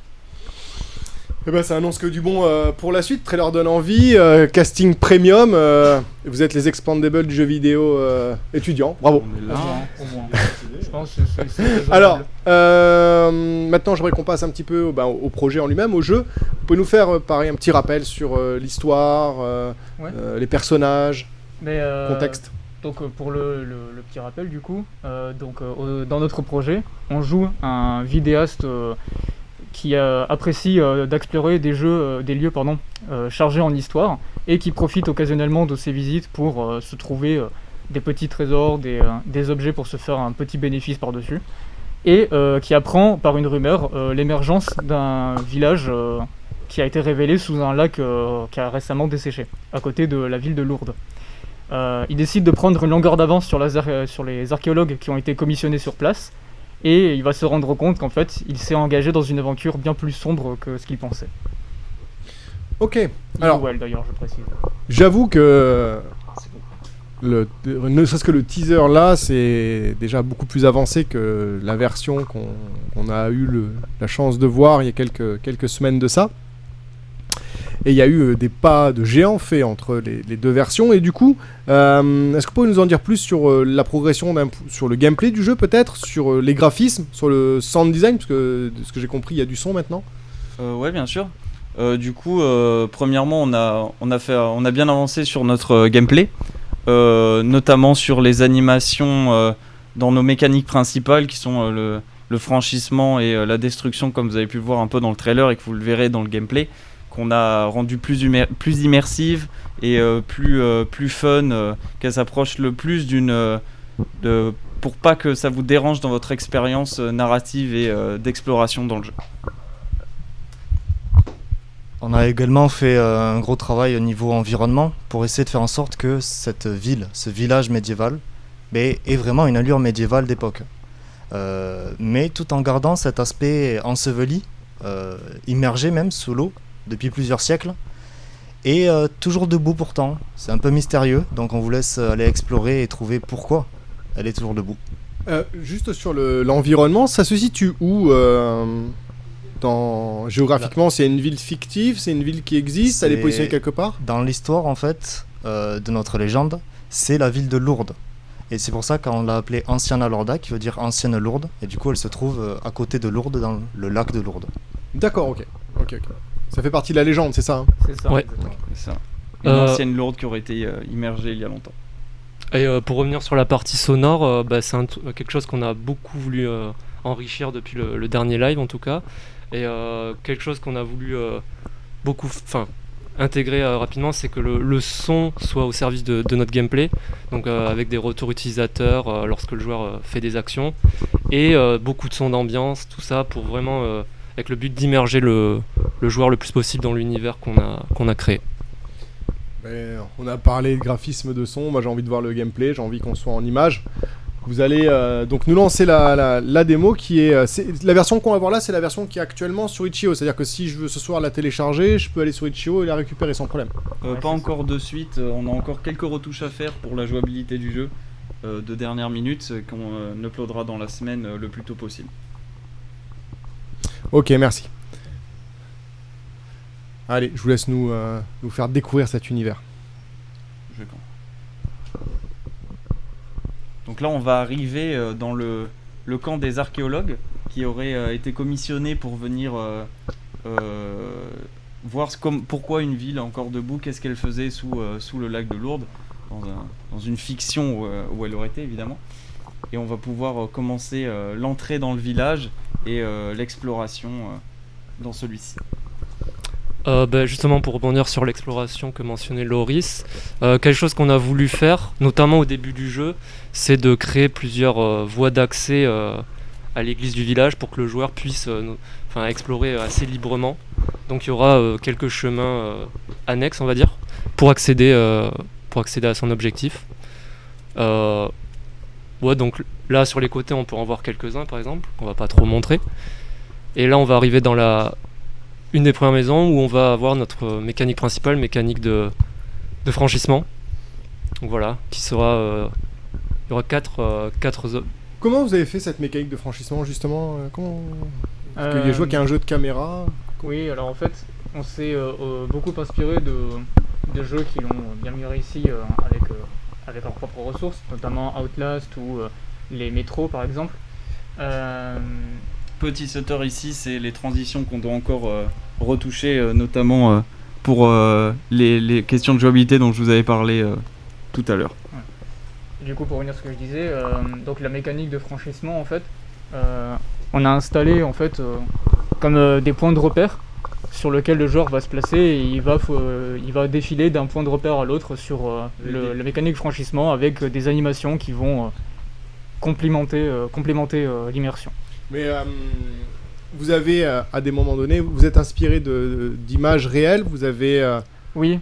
Eh ben, ça annonce que du bon pour la suite. Trailer donne envie, casting premium. Vous êtes les expandables du jeu vidéo étudiant. Bravo. On est là, au moins. Je pense que c'est alors, maintenant, j'aimerais qu'on passe un petit peu au projet en lui-même, au jeu. Vous pouvez nous faire pareil un petit rappel sur l'histoire, les personnages, contexte. Donc pour le petit rappel du coup, dans notre projet, on joue un vidéaste qui apprécie d'explorer des lieux chargés en histoire et qui profite occasionnellement de ses visites pour se trouver des petits trésors, des objets pour se faire un petit bénéfice par-dessus et qui apprend par une rumeur l'émergence d'un village qui a été révélé sous un lac qui a récemment desséché, à côté de la ville de Lourdes. Il décide de prendre une longueur d'avance sur les archéologues qui ont été commissionnés sur place. Et il va se rendre compte qu'en fait, il s'est engagé dans une aventure bien plus sombre que ce qu'il pensait. Ok. Alors, d'ailleurs, je précise. J'avoue que ne serait-ce que le teaser là, c'est déjà beaucoup plus avancé que la version qu'on a eu la chance de voir il y a quelques semaines de ça. Et il y a eu des pas de géant faits entre les deux versions. Et du coup, est-ce que vous pouvez nous en dire plus sur la progression, sur le gameplay du jeu peut-être, sur les graphismes, sur le sound design, parce que de ce que j'ai compris, il y a du son maintenant. Ouais, bien sûr. Du coup, premièrement, on a bien avancé sur notre gameplay, notamment sur les animations dans nos mécaniques principales qui sont le franchissement et la destruction, comme vous avez pu le voir un peu dans le trailer et que vous le verrez dans le gameplay, qu'on a rendu plus immersive et plus fun, qu'elle s'approche le plus pour pas que ça vous dérange dans votre expérience narrative et d'exploration dans le jeu. On a également fait un gros travail au niveau environnement pour essayer de faire en sorte que cette ville, ce village médiéval, ait vraiment une allure médiévale d'époque. mais tout en gardant cet aspect enseveli, immergé même sous l'eau depuis plusieurs siècles, et toujours debout pourtant. C'est un peu mystérieux, donc on vous laisse aller explorer et trouver pourquoi elle est toujours debout. Juste sur l'environnement, ça se situe où géographiquement, c'est une ville fictive, c'est une ville qui existe, elle est positionnée quelque part? Dans l'histoire, en fait, de notre légende, c'est la ville de Lourdes. Et c'est pour ça qu'on l'a appelée Anciana Lorda, qui veut dire ancienne Lourdes. Et du coup, elle se trouve à côté de Lourdes, dans le lac de Lourdes. D'accord, ok. Ça fait partie de la légende, c'est ça, hein? C'est ça. Ouais. C'est ça. Une ancienne Lourde qui aurait été immergée il y a longtemps. Et pour revenir sur la partie sonore, c'est quelque chose qu'on a beaucoup voulu enrichir depuis le dernier live en tout cas. Et quelque chose qu'on a voulu intégrer rapidement, c'est que le son soit au service de notre gameplay, donc avec des retours utilisateurs lorsque le joueur fait des actions, et beaucoup de sons d'ambiance, tout ça pour vraiment avec le but d'immerger le joueur le plus possible dans l'univers qu'on a créé. On a parlé de graphisme de son, moi j'ai envie de voir le gameplay, j'ai envie qu'on soit en image. Vous allez donc nous lancer la démo qui est la version qu'on va voir là, c'est la version qui est actuellement sur Itch.io, c'est-à-dire que si je veux ce soir la télécharger, je peux aller sur Itch.io et la récupérer sans problème. Pas encore de suite, on a encore quelques retouches à faire pour la jouabilité du jeu de dernière minute qu'on uploadera dans la semaine le plus tôt possible. Ok, merci. Allez, je vous laisse nous faire découvrir cet univers. Donc là, on va arriver dans le camp des archéologues qui aurait été commissionné pour venir voir pourquoi une ville encore debout, qu'est-ce qu'elle faisait sous le lac de Lourdes, dans une fiction où elle aurait été évidemment. Et on va pouvoir commencer l'entrée dans le village et l'exploration dans celui-ci. Justement pour rebondir sur l'exploration que mentionnait Loris, quelque chose qu'on a voulu faire, notamment au début du jeu, c'est de créer plusieurs voies d'accès à l'église du village pour que le joueur puisse explorer assez librement. Donc il y aura quelques chemins annexes, on va dire, pour accéder à son objectif. Donc là sur les côtés on peut en voir quelques-uns par exemple, qu'on va pas trop montrer. Et là on va arriver dans une des premières maisons où on va avoir notre mécanique principale, mécanique de franchissement. Donc voilà, qui sera... il y aura 4 Comment vous avez fait cette mécanique de franchissement justement Parce que je vois qu'il y a un jeu de caméra. Oui, alors en fait, on s'est beaucoup inspiré de jeux qui l'ont bien mieux réussi avec leurs propres ressources, notamment Outlast ou les métros par exemple. Petit sauteur ici, c'est les transitions qu'on doit encore retoucher, notamment pour les questions de jouabilité dont je vous avais parlé tout à l'heure. Ouais. Du coup, pour revenir à ce que je disais, donc la mécanique de franchissement, en fait, on a installé en fait comme des points de repère sur lesquels le joueur va se placer et il va défiler d'un point de repère à l'autre sur la mécanique de franchissement avec des animations qui vont complémenter l'immersion. Mais vous avez, à des moments donnés, vous êtes inspiré d'images réelles, vous avez... Oui.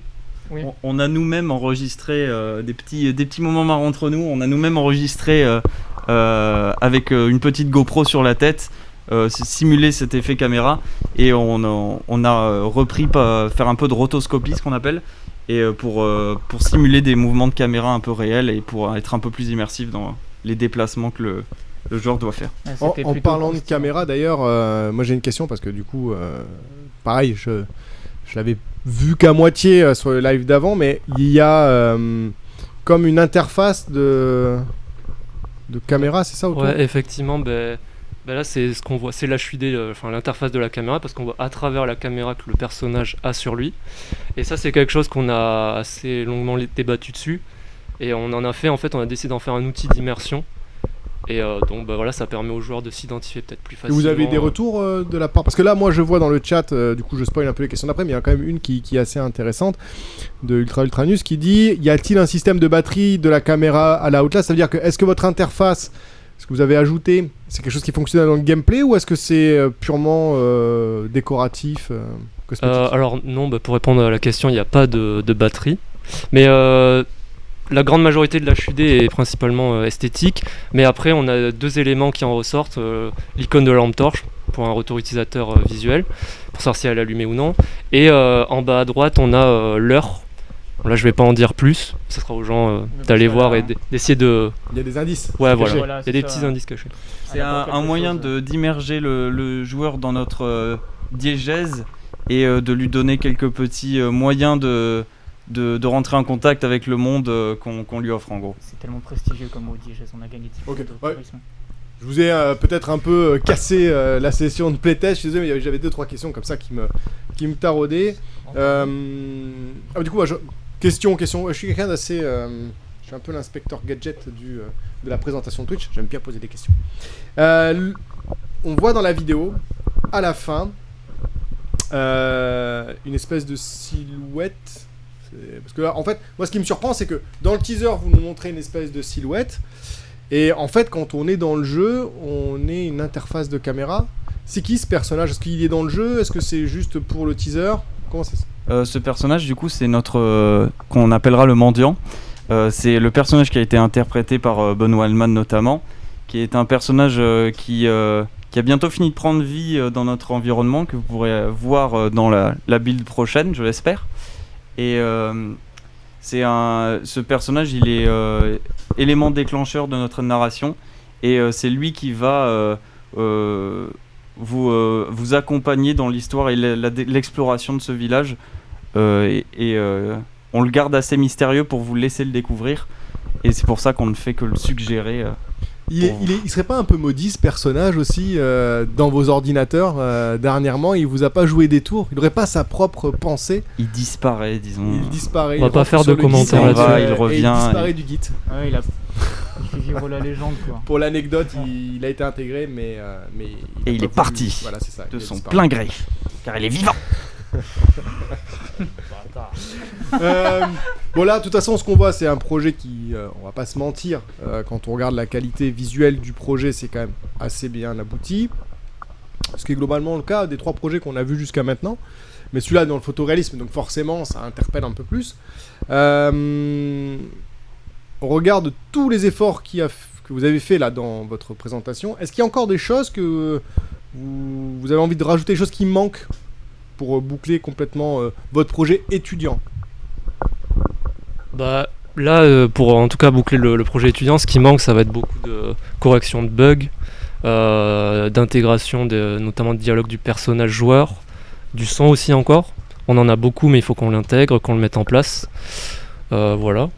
On a nous-mêmes enregistré des petits moments marrants entre nous, on a nous-mêmes enregistré avec une petite GoPro sur la tête, simuler cet effet caméra, et on a repris faire un peu de rotoscopie, ce qu'on appelle, et pour simuler des mouvements de caméra un peu réels et pour être un peu plus immersif dans les déplacements que le joueur doit faire. En parlant de caméra d'ailleurs, moi j'ai une question parce que du coup, pareil, je l'avais vu qu'à moitié sur le live d'avant, mais il y a comme une interface de caméra, c'est ça autour ? Ouais, effectivement, là c'est ce qu'on voit, c'est l'HUD, l'interface de la caméra, parce qu'on voit à travers la caméra que le personnage a sur lui. Et ça c'est quelque chose qu'on a assez longuement débattu dessus, et on en a fait, en fait on a décidé d'en faire un outil d'immersion. Et donc ça permet aux joueurs de s'identifier peut-être plus facilement. Vous avez des retours de la part... Parce que là, moi, je vois dans le chat, du coup, je spoil un peu les questions d'après, mais il y a quand même une qui est assez intéressante, de Ultranus, qui dit « Y a-t-il un système de batterie de la caméra à la Outlast ?» Ça veut dire que, est-ce que votre interface, ce que vous avez ajouté, c'est quelque chose qui fonctionne dans le gameplay, ou est-ce que c'est purement décoratif, cosmétique ? Alors non, pour répondre à la question, il n'y a pas de batterie. Mais la grande majorité de l'HUD est principalement esthétique, mais après on a 2 éléments qui en ressortent, l'icône de la lampe torche pour un retour utilisateur visuel, pour savoir si elle est allumée ou non, et en bas à droite on a l'heure. Là je vais pas en dire plus, ça sera aux gens d'aller voir et d'essayer de... Il y a des indices. Ouais, cachés. voilà, il y a des petits indices cachés. C'est un moyen d'immerger le joueur dans notre diégèse et de lui donner quelques petits moyens de rentrer en contact avec le monde qu'on lui offre en gros. C'est tellement prestigieux comme mot diégèse, on a gagné 10 points de charisme. Je vous ai peut-être un peu cassé la session de playtest, je suis désolé, mais j'avais 2-3 questions comme ça qui me taraudaient. Du coup, moi, question, je suis quelqu'un d'assez... je suis un peu l'inspecteur gadget de la présentation de Twitch, j'aime bien poser des questions. On voit dans la vidéo, à la fin, une espèce de silhouette. Parce que là, en fait, moi ce qui me surprend, c'est que dans le teaser, vous nous montrez une espèce de silhouette. Et en fait, quand on est dans le jeu, on est une interface de caméra. C'est qui ce personnage? Est-ce qu'il est dans le jeu? Est-ce que c'est juste pour le teaser? Comment c'est ça? Ce personnage, du coup, c'est notre... qu'on appellera le mendiant. C'est le personnage qui a été interprété par Benoît Hallman notamment, qui est un personnage qui a bientôt fini de prendre vie dans notre environnement, que vous pourrez voir dans la build prochaine, je l'espère. Et ce personnage, il est élément déclencheur de notre narration, et c'est lui qui va vous accompagner dans l'histoire et l'exploration de ce village. On le garde assez mystérieux pour vous laisser le découvrir, et c'est pour ça qu'on ne fait que le suggérer. Il serait pas un peu maudit ce personnage aussi dans vos ordinateurs dernièrement? Il vous a pas joué des tours? Il aurait pas sa propre pensée? Il disparaît, disons. Il disparaît. On va pas faire de commentaires là-dessus. Il revient. Il disparaît du Git. Ouais, il fait vivre la légende quoi. Pour l'anecdote, il a été intégré, mais et il est parti. Voilà, c'est ça. De son plein gré, car il est vivant. Bon là, de toute façon, ce qu'on voit, c'est un projet qui, on va pas se mentir, quand on regarde la qualité visuelle du projet, c'est quand même assez bien abouti. Ce qui est globalement le cas des 3 projets qu'on a vus jusqu'à maintenant. Mais celui-là dans le photoréalisme, donc forcément, ça interpelle un peu plus. On regarde tous les efforts que vous avez fait là dans votre présentation. Est-ce qu'il y a encore des choses que vous avez envie de rajouter, des choses qui manquent pour boucler complètement votre projet étudiant? Bah là, pour en tout cas boucler le projet étudiant, ce qui manque, ça va être beaucoup de correction de bugs, d'intégration notamment de dialogue du personnage joueur, du son aussi encore. On en a beaucoup, mais il faut qu'on l'intègre, qu'on le mette en place. Voilà.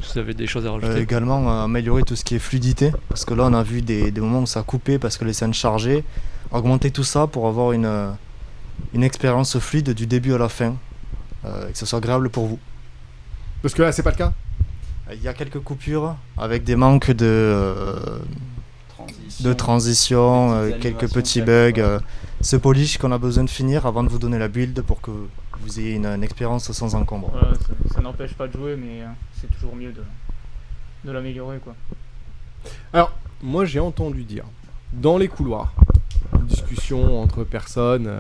Vous avez des choses à rajouter? Également améliorer tout ce qui est fluidité, parce que là on a vu des moments où ça a coupé parce que les scènes chargeaient. Augmenter tout ça pour avoir une expérience fluide du début à la fin, et que ce soit agréable pour vous. Parce que là, c'est pas le cas? Il y a quelques coupures avec des manques de transition, quelques petits bugs. Ce polish qu'on a besoin de finir avant de vous donner la build pour que vous ayez une expérience sans encombre. Voilà, ça n'empêche pas de jouer, mais c'est toujours mieux de l'améliorer quoi. Alors, moi j'ai entendu dire, dans les couloirs, une discussion entre personnes,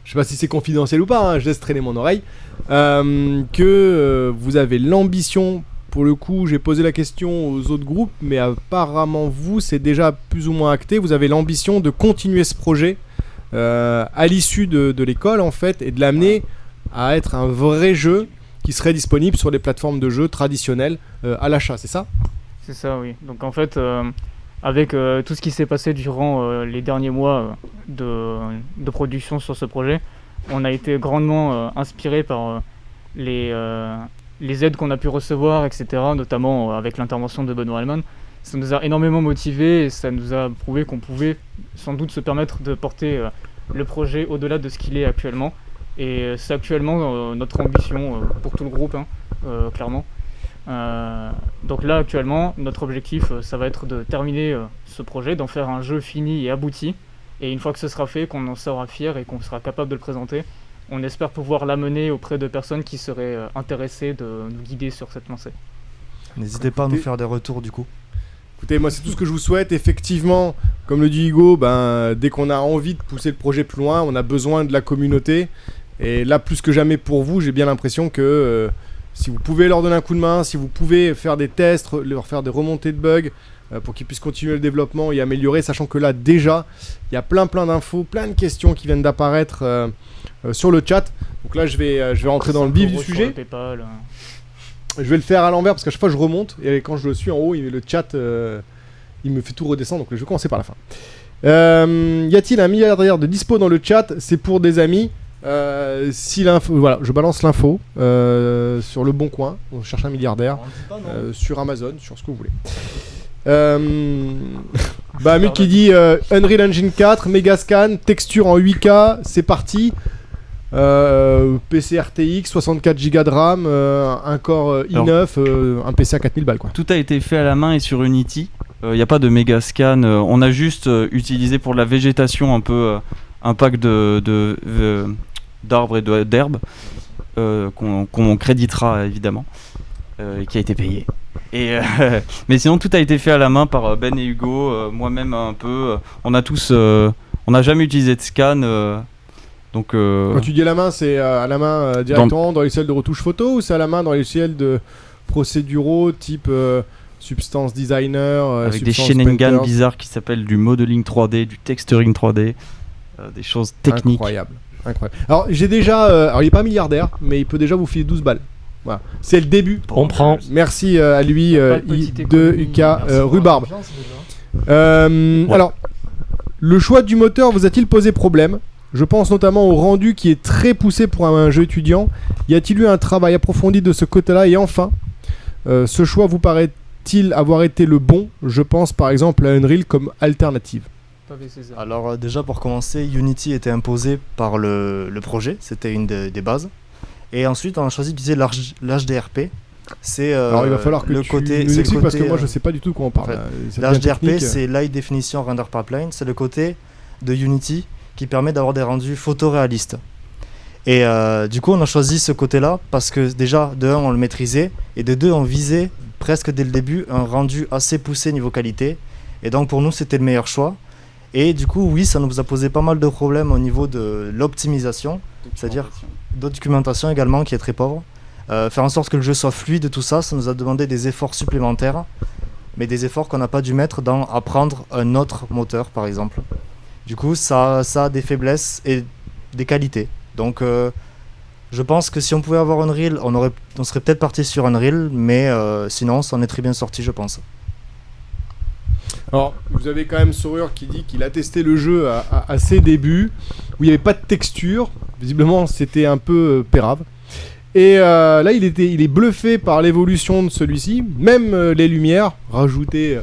je sais pas si c'est confidentiel ou pas, je laisse traîner mon oreille, que vous avez l'ambition, pour le coup j'ai posé la question aux autres groupes, mais apparemment vous c'est déjà plus ou moins acté, vous avez l'ambition de continuer ce projet à l'issue de l'école en fait, et de l'amener à être un vrai jeu qui serait disponible sur les plateformes de jeux traditionnelles à l'achat, c'est ça? C'est ça, oui. Donc en fait, avec tout ce qui s'est passé durant les derniers mois de production sur ce projet, on a été grandement inspiré par les aides qu'on a pu recevoir, etc., notamment avec l'intervention de Benoît Hallman. Ça nous a énormément motivés et ça nous a prouvé qu'on pouvait sans doute se permettre de porter le projet au-delà de ce qu'il est actuellement. Et c'est actuellement notre ambition pour tout le groupe, clairement. Donc là, actuellement, notre objectif, ça va être de terminer ce projet, d'en faire un jeu fini et abouti. Et une fois que ce sera fait, qu'on en sera fier et qu'on sera capable de le présenter, on espère pouvoir l'amener auprès de personnes qui seraient intéressées de nous guider sur cette lancée. N'hésitez pas à nous faire des retours du coup. Écoutez, moi c'est tout ce que je vous souhaite. Effectivement, comme le dit Hugo, dès qu'on a envie de pousser le projet plus loin, on a besoin de la communauté. Et là, plus que jamais pour vous, j'ai bien l'impression que si vous pouvez leur donner un coup de main, si vous pouvez faire des tests, leur faire des remontées de bugs pour qu'ils puissent continuer le développement et améliorer, sachant que là déjà il y a plein d'infos, plein de questions qui viennent d'apparaître sur le chat. Donc là je vais rentrer dans le vif du sujet. Je vais le faire à l'envers parce qu'à chaque fois je remonte et quand je suis en haut, le chat il me fait tout redescendre, donc je vais commencer par la fin. Y a-t-il un milliardaire de dispo dans le chat? C'est pour des amis. Si l'info, voilà, je balance l'info sur le Bon Coin. On cherche un milliardaire sur Amazon, sur ce que vous voulez. Amut qui dit Unreal Engine 4, Megascan, texture en 8K, c'est parti. PC RTX, 64 Go de RAM, un core i9, un PC à 4000 balles quoi. Tout a été fait à la main et sur Unity. Il n'y a pas de Megascan. On a juste utilisé pour la végétation un peu un pack d'arbres et d'herbes qu'on créditera évidemment et qui a été payé. Mais sinon tout a été fait à la main par Ben et Hugo, moi-même un peu. On n'a jamais utilisé de scan. Donc, quand tu dis à la main, c'est à la main directement dans les logiciels de retouche photo ou c'est à la main dans les logiciels de procéduraux type Substance Designer avec des shenanigans bizarres qui s'appellent du modeling 3D, du texturing 3D, des choses techniques. Incroyable. Alors j'ai déjà, alors il est pas milliardaire, mais il peut déjà vous filer 12 balles. Voilà. C'est le début. On prend. Merci à lui, de UK Rhubarbe. Alors, le choix du moteur vous a-t-il posé problème? Je pense notamment au rendu qui est très poussé pour un jeu étudiant. Y a-t-il eu un travail approfondi de ce côté-là? Et enfin, ce choix vous paraît-il avoir été le bon? Je pense par exemple à Unreal comme alternative. Alors déjà pour commencer, Unity était imposé par le projet, c'était une des bases. Et ensuite on a choisi d'utiliser l'HDRP. C'est alors il va falloir que tu nous expliques parce que moi je sais pas du tout de quoi on parle. En fait, l'HDRP c'est l'High Definition Render Pipeline, c'est le côté de Unity qui permet d'avoir des rendus photoréalistes. Et du coup on a choisi ce côté-là parce que déjà de 1 on le maîtrisait et de 2 on visait presque dès le début un rendu assez poussé niveau qualité. Et donc pour nous c'était le meilleur choix. Et du coup oui ça nous a posé pas mal de problèmes au niveau de l'optimisation, c'est-à-dire documentation également qui est très pauvre. Faire en sorte que le jeu soit fluide, tout ça, ça nous a demandé des efforts supplémentaires, mais des efforts qu'on n'a pas dû mettre dans apprendre un autre moteur par exemple. Du coup ça a des faiblesses et des qualités. Donc je pense que si on pouvait avoir Unreal, on serait peut-être parti sur Unreal, mais sinon on s'en est très bien sorti je pense. Alors, vous avez quand même Saurure qui dit qu'il a testé le jeu à ses débuts, où il n'y avait pas de texture. Visiblement, c'était un peu pérave. Et là, il est bluffé par l'évolution de celui-ci. Même les lumières, rajoutées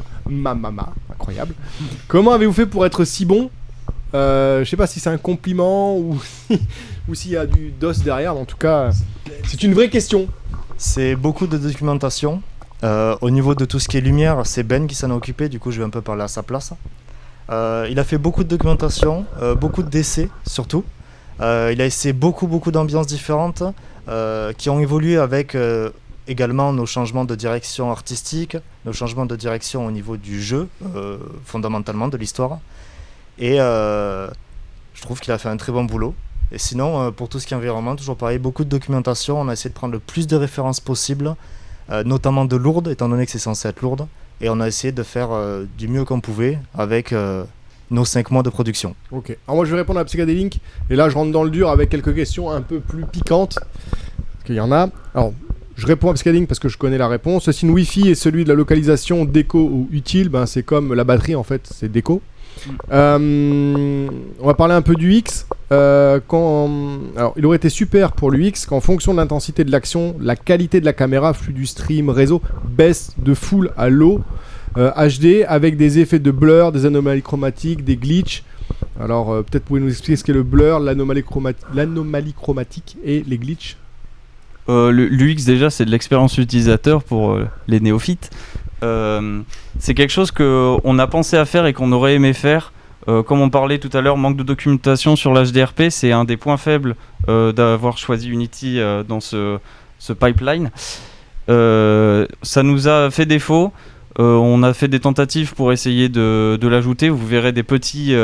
incroyable. Comment avez-vous fait pour être si bon? Je sais pas si c'est un compliment ou s'il y a du DOS derrière. Mais en tout cas, c'est une vraie question. C'est beaucoup de documentation. Au niveau de tout ce qui est lumière, c'est Ben qui s'en a occupé, du coup je vais un peu parler à sa place. Il a fait beaucoup de documentation, beaucoup d'essais surtout. Il a essayé beaucoup d'ambiances différentes qui ont évolué avec également nos changements de direction artistique, nos changements de direction au niveau du jeu, fondamentalement de l'histoire. Et je trouve qu'il a fait un très bon boulot. Et sinon, pour tout ce qui est environnement, toujours pareil, beaucoup de documentation, on a essayé de prendre le plus de références possible. Notamment de lourdes, étant donné que c'est censé être lourde. Et on a essayé de faire du mieux qu'on pouvait avec nos 5 mois de production. Ok, alors moi je vais répondre à Psychedelic. Et là je rentre dans le dur avec quelques questions un peu plus piquantes. Parce qu'il y en a. Alors, je réponds à Psychedelic parce que je connais la réponse. Si le Wi-Fi est celui de la localisation déco ou utile, ben c'est comme la batterie en fait, c'est déco. On va parler un peu du X. Alors, il aurait été super pour l'UX qu'en fonction de l'intensité de l'action, la qualité de la caméra, flux du stream, réseau, baisse de full à low HD avec des effets de blur, des anomalies chromatiques, des glitches. Alors, peut-être pouvez-vous nous expliquer ce qu'est le blur, l'anomalie chromatique et les glitches? L'UX déjà c'est de l'expérience utilisateur pour les néophytes. C'est quelque chose qu'on a pensé à faire et qu'on aurait aimé faire. Comme on parlait tout à l'heure, manque de documentation sur l'HDRP, c'est un des points faibles d'avoir choisi Unity dans ce pipeline. Ça nous a fait défaut. On a fait des tentatives pour essayer de l'ajouter. Vous verrez des petits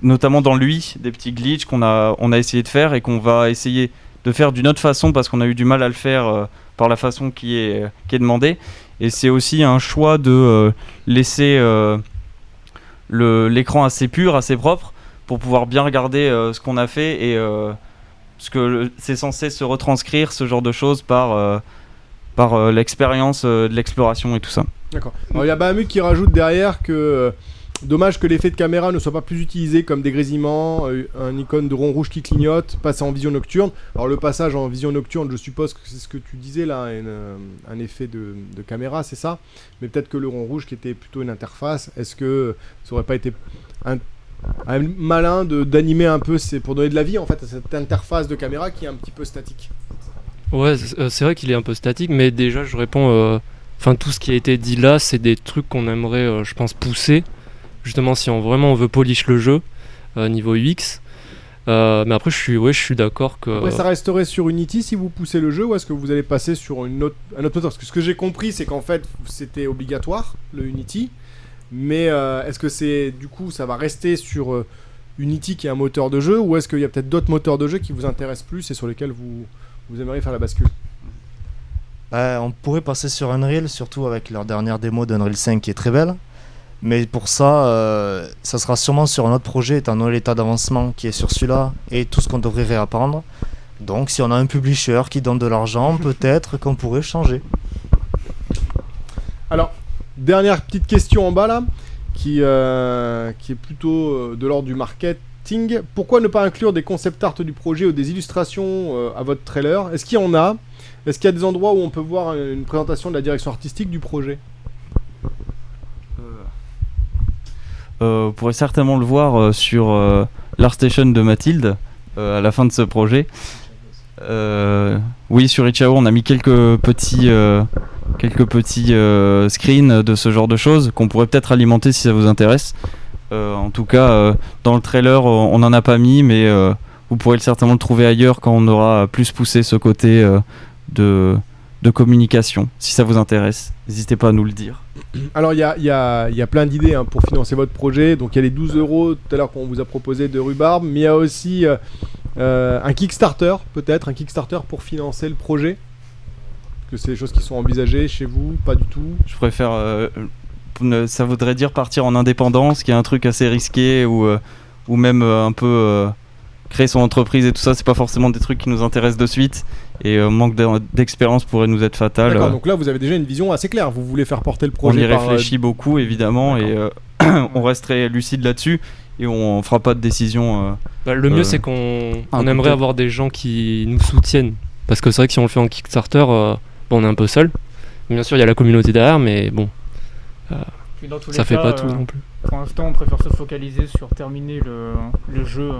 notamment dans l'UI, des petits glitches qu'on a essayé de faire et qu'on va essayer faire d'une autre façon parce qu'on a eu du mal à le faire par la façon qui est demandée. Et c'est aussi un choix de laisser l'écran assez pur, assez propre, pour pouvoir bien regarder ce qu'on a fait et parce que c'est censé se retranscrire ce genre de choses par l'expérience de l'exploration et tout ça. D'accord. Alors il y a Bahamut qui rajoute derrière que dommage que l'effet de caméra ne soit pas plus utilisé comme des grésillements, un icône de rond rouge qui clignote, passer en vision nocturne. Alors le passage en vision nocturne, je suppose que c'est ce que tu disais là, un effet de caméra, c'est ça. Mais peut-être que le rond rouge qui était plutôt une interface, est-ce que ça aurait pas été un malin d'animer un peu, c'est pour donner de la vie en fait à cette interface de caméra qui est un petit peu statique. Ouais, c'est vrai qu'il est un peu statique, mais déjà je réponds, tout ce qui a été dit là, c'est des trucs qu'on aimerait, je pense, pousser, justement si on veut polish le jeu, niveau UX. Mais après je suis d'accord que... Après ça resterait sur Unity si vous poussez le jeu, ou est-ce que vous allez passer sur un autre moteur? Parce que ce que j'ai compris c'est qu'en fait c'était obligatoire, le Unity. Mais est-ce que c'est du coup ça va rester sur Unity qui est un moteur de jeu, ou est-ce qu'il y a peut-être d'autres moteurs de jeu qui vous intéressent plus et sur lesquels vous aimeriez faire la bascule? On pourrait passer sur Unreal, surtout avec leur dernière démo d'Unreal 5 qui est très belle. Mais pour ça, ça sera sûrement sur un autre projet étant donné l'état d'avancement qui est sur celui-là et tout ce qu'on devrait réapprendre. Donc si on a un publisher qui donne de l'argent, peut-être qu'on pourrait changer. Alors, dernière petite question en bas là, qui est plutôt de l'ordre du marketing. Pourquoi ne pas inclure des concept art du projet ou des illustrations à votre trailer? Est-ce qu'il y en a? Est-ce qu'il y a des endroits où on peut voir une présentation de la direction artistique du projet? Vous pourrez certainement le voir sur l'ArtStation de Mathilde à la fin de ce projet. Oui, sur Ichao, on a mis quelques petits screens de ce genre de choses qu'on pourrait peut-être alimenter si ça vous intéresse. En tout cas, dans le trailer, on n'en a pas mis, mais vous pourrez certainement le trouver ailleurs quand on aura plus poussé ce côté de communication. Si ça vous intéresse, n'hésitez pas à nous le dire. Alors il y a plein d'idées pour financer votre projet. Donc il y a les 12 € tout à l'heure qu'on vous a proposé de Rhubarbe, mais il y a aussi un Kickstarter, peut-être un Kickstarter pour financer le projet. Est-ce que c'est des choses qui sont envisagées chez vous? Pas du tout. Je préfère ça voudrait dire partir en indépendance, qui est un truc assez risqué, ou même un peu créer son entreprise et tout ça. C'est pas forcément des trucs qui nous intéressent de suite, et manque d'expérience pourrait nous être fatal. D'accord, donc là vous avez déjà une vision assez claire, vous voulez faire porter le projet. On y réfléchit beaucoup évidemment, et on reste très lucide là-dessus, et on fera pas de décision. Le mieux c'est qu'on aimerait avoir des gens qui nous soutiennent, parce que c'est vrai que si on le fait en Kickstarter, on est un peu seul. Bien sûr il y a la communauté derrière, mais bon, ça fait pas tout non plus. Pour l'instant on préfère se focaliser sur terminer le jeu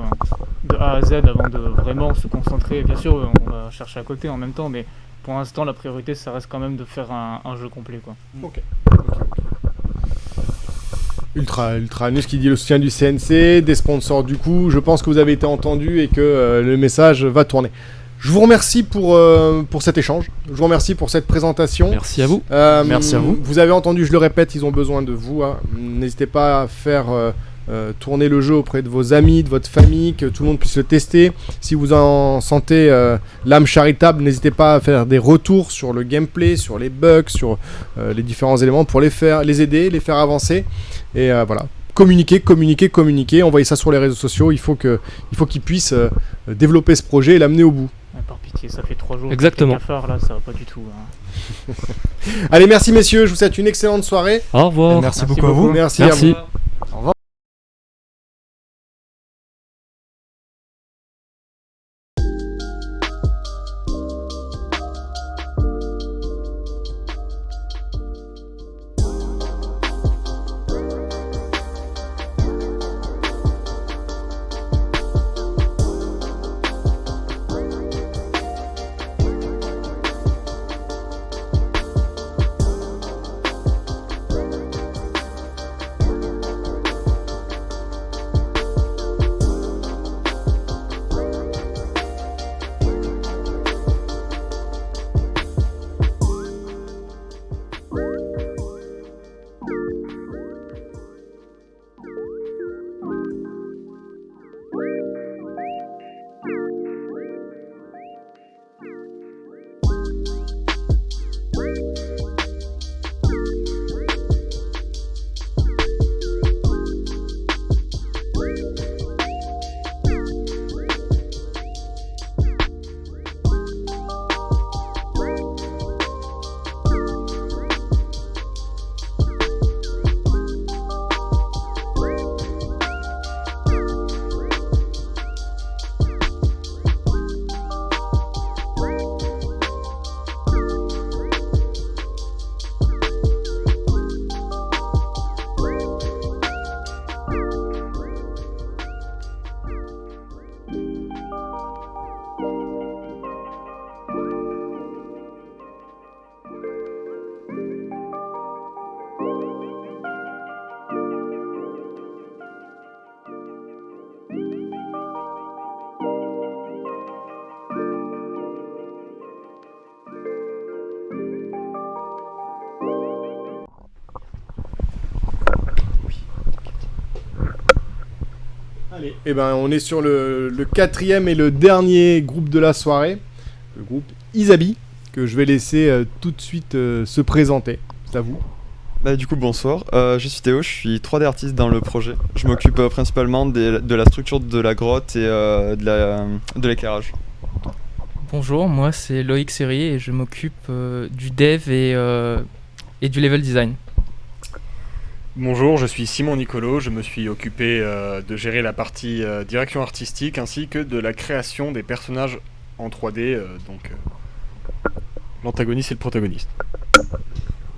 de A à Z avant de vraiment se concentrer. Bien sûr on va chercher à côté en même temps, mais pour l'instant la priorité ça reste quand même de faire un jeu complet quoi. Ok. Ultra News qui dit le soutien du CNC, des sponsors du coup. Je pense que vous avez été entendu et que le message va tourner. Je vous remercie pour cet échange. Je vous remercie pour cette présentation. Merci à vous. Merci à vous. Vous avez entendu, je le répète, ils ont besoin de vous. N'hésitez pas à faire tourner le jeu auprès de vos amis, de votre famille, que tout le monde puisse le tester. Si vous en sentez l'âme charitable, n'hésitez pas à faire des retours sur le gameplay, sur les bugs, sur les différents éléments pour les aider, les faire avancer. Et voilà. Communiquer, envoyer ça sur les réseaux sociaux. Il faut qu'ils puissent développer ce projet et l'amener au bout. Par pitié, ça fait 3 jours. Exactement. Cafard, là, ça va pas du tout. Allez, merci messieurs, je vous souhaite une excellente soirée. Au revoir. Merci beaucoup à vous. Merci. À vous. Au revoir. Allez, et ben on est sur le quatrième et le dernier groupe de la soirée, le groupe Isabi, que je vais laisser tout de suite se présenter. C'est à vous. Bah, du coup, bonsoir. Je suis Théo, je suis 3D artiste dans le projet. Je m'occupe principalement de la structure de la grotte et de l'éclairage. Bonjour, moi c'est Loïc Serrier et je m'occupe du dev et du level design. Bonjour, je suis Simon Nicolo, je me suis occupé de gérer la partie direction artistique ainsi que de la création des personnages en 3D, donc l'antagoniste et le protagoniste.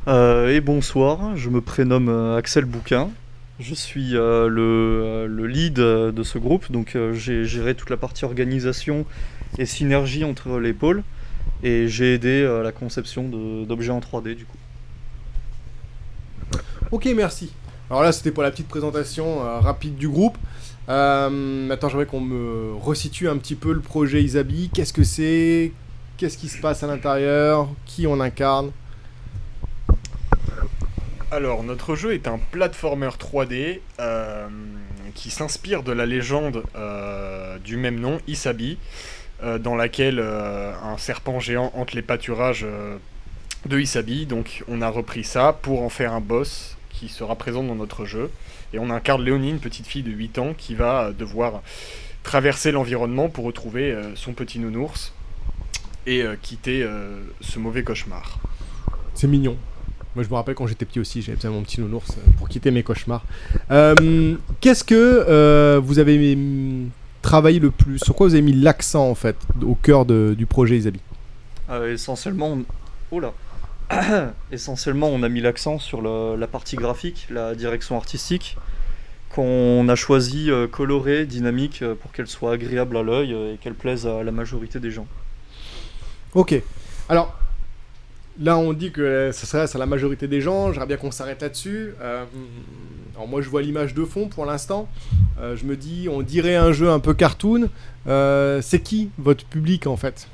Et bonsoir, je me prénomme Axel Bouquin, je suis le lead de ce groupe, donc j'ai géré toute la partie organisation et synergie entre les pôles, et j'ai aidé à la conception d'objets en 3D du coup. Ok, merci. Alors là, c'était pour la petite présentation rapide du groupe. Maintenant, j'aimerais qu'on me resitue un petit peu le projet Isabi. Qu'est-ce que c'est? Qu'est-ce qui se passe à l'intérieur? Qui on incarne? Alors, notre jeu est un platformer 3D qui s'inspire de la légende du même nom, Isabi, dans laquelle un serpent géant hante les pâturages de Isabi. Donc, on a repris ça pour en faire un boss qui sera présent dans notre jeu. Et on incarne Léonie, une petite fille de 8 ans qui va devoir traverser l'environnement pour retrouver son petit nounours et quitter ce mauvais cauchemar. C'est mignon. Moi, je me rappelle quand j'étais petit aussi, j'avais besoin de mon petit nounours pour quitter mes cauchemars. Qu'est-ce que vous avez travaillé le plus? Sur quoi vous avez mis l'accent, en fait, au cœur du projet Isabi? Essentiellement, essentiellement, on a mis l'accent sur la partie graphique, la direction artistique, qu'on a choisi colorée, dynamique, pour qu'elle soit agréable à l'œil et qu'elle plaise à la majorité des gens. Ok. Alors, là, on dit que ça s'adresse à la majorité des gens. J'aimerais bien qu'on s'arrête là-dessus. Alors moi, je vois l'image de fond pour l'instant. Je me dis, on dirait un jeu un peu cartoon. C'est qui votre public, en fait?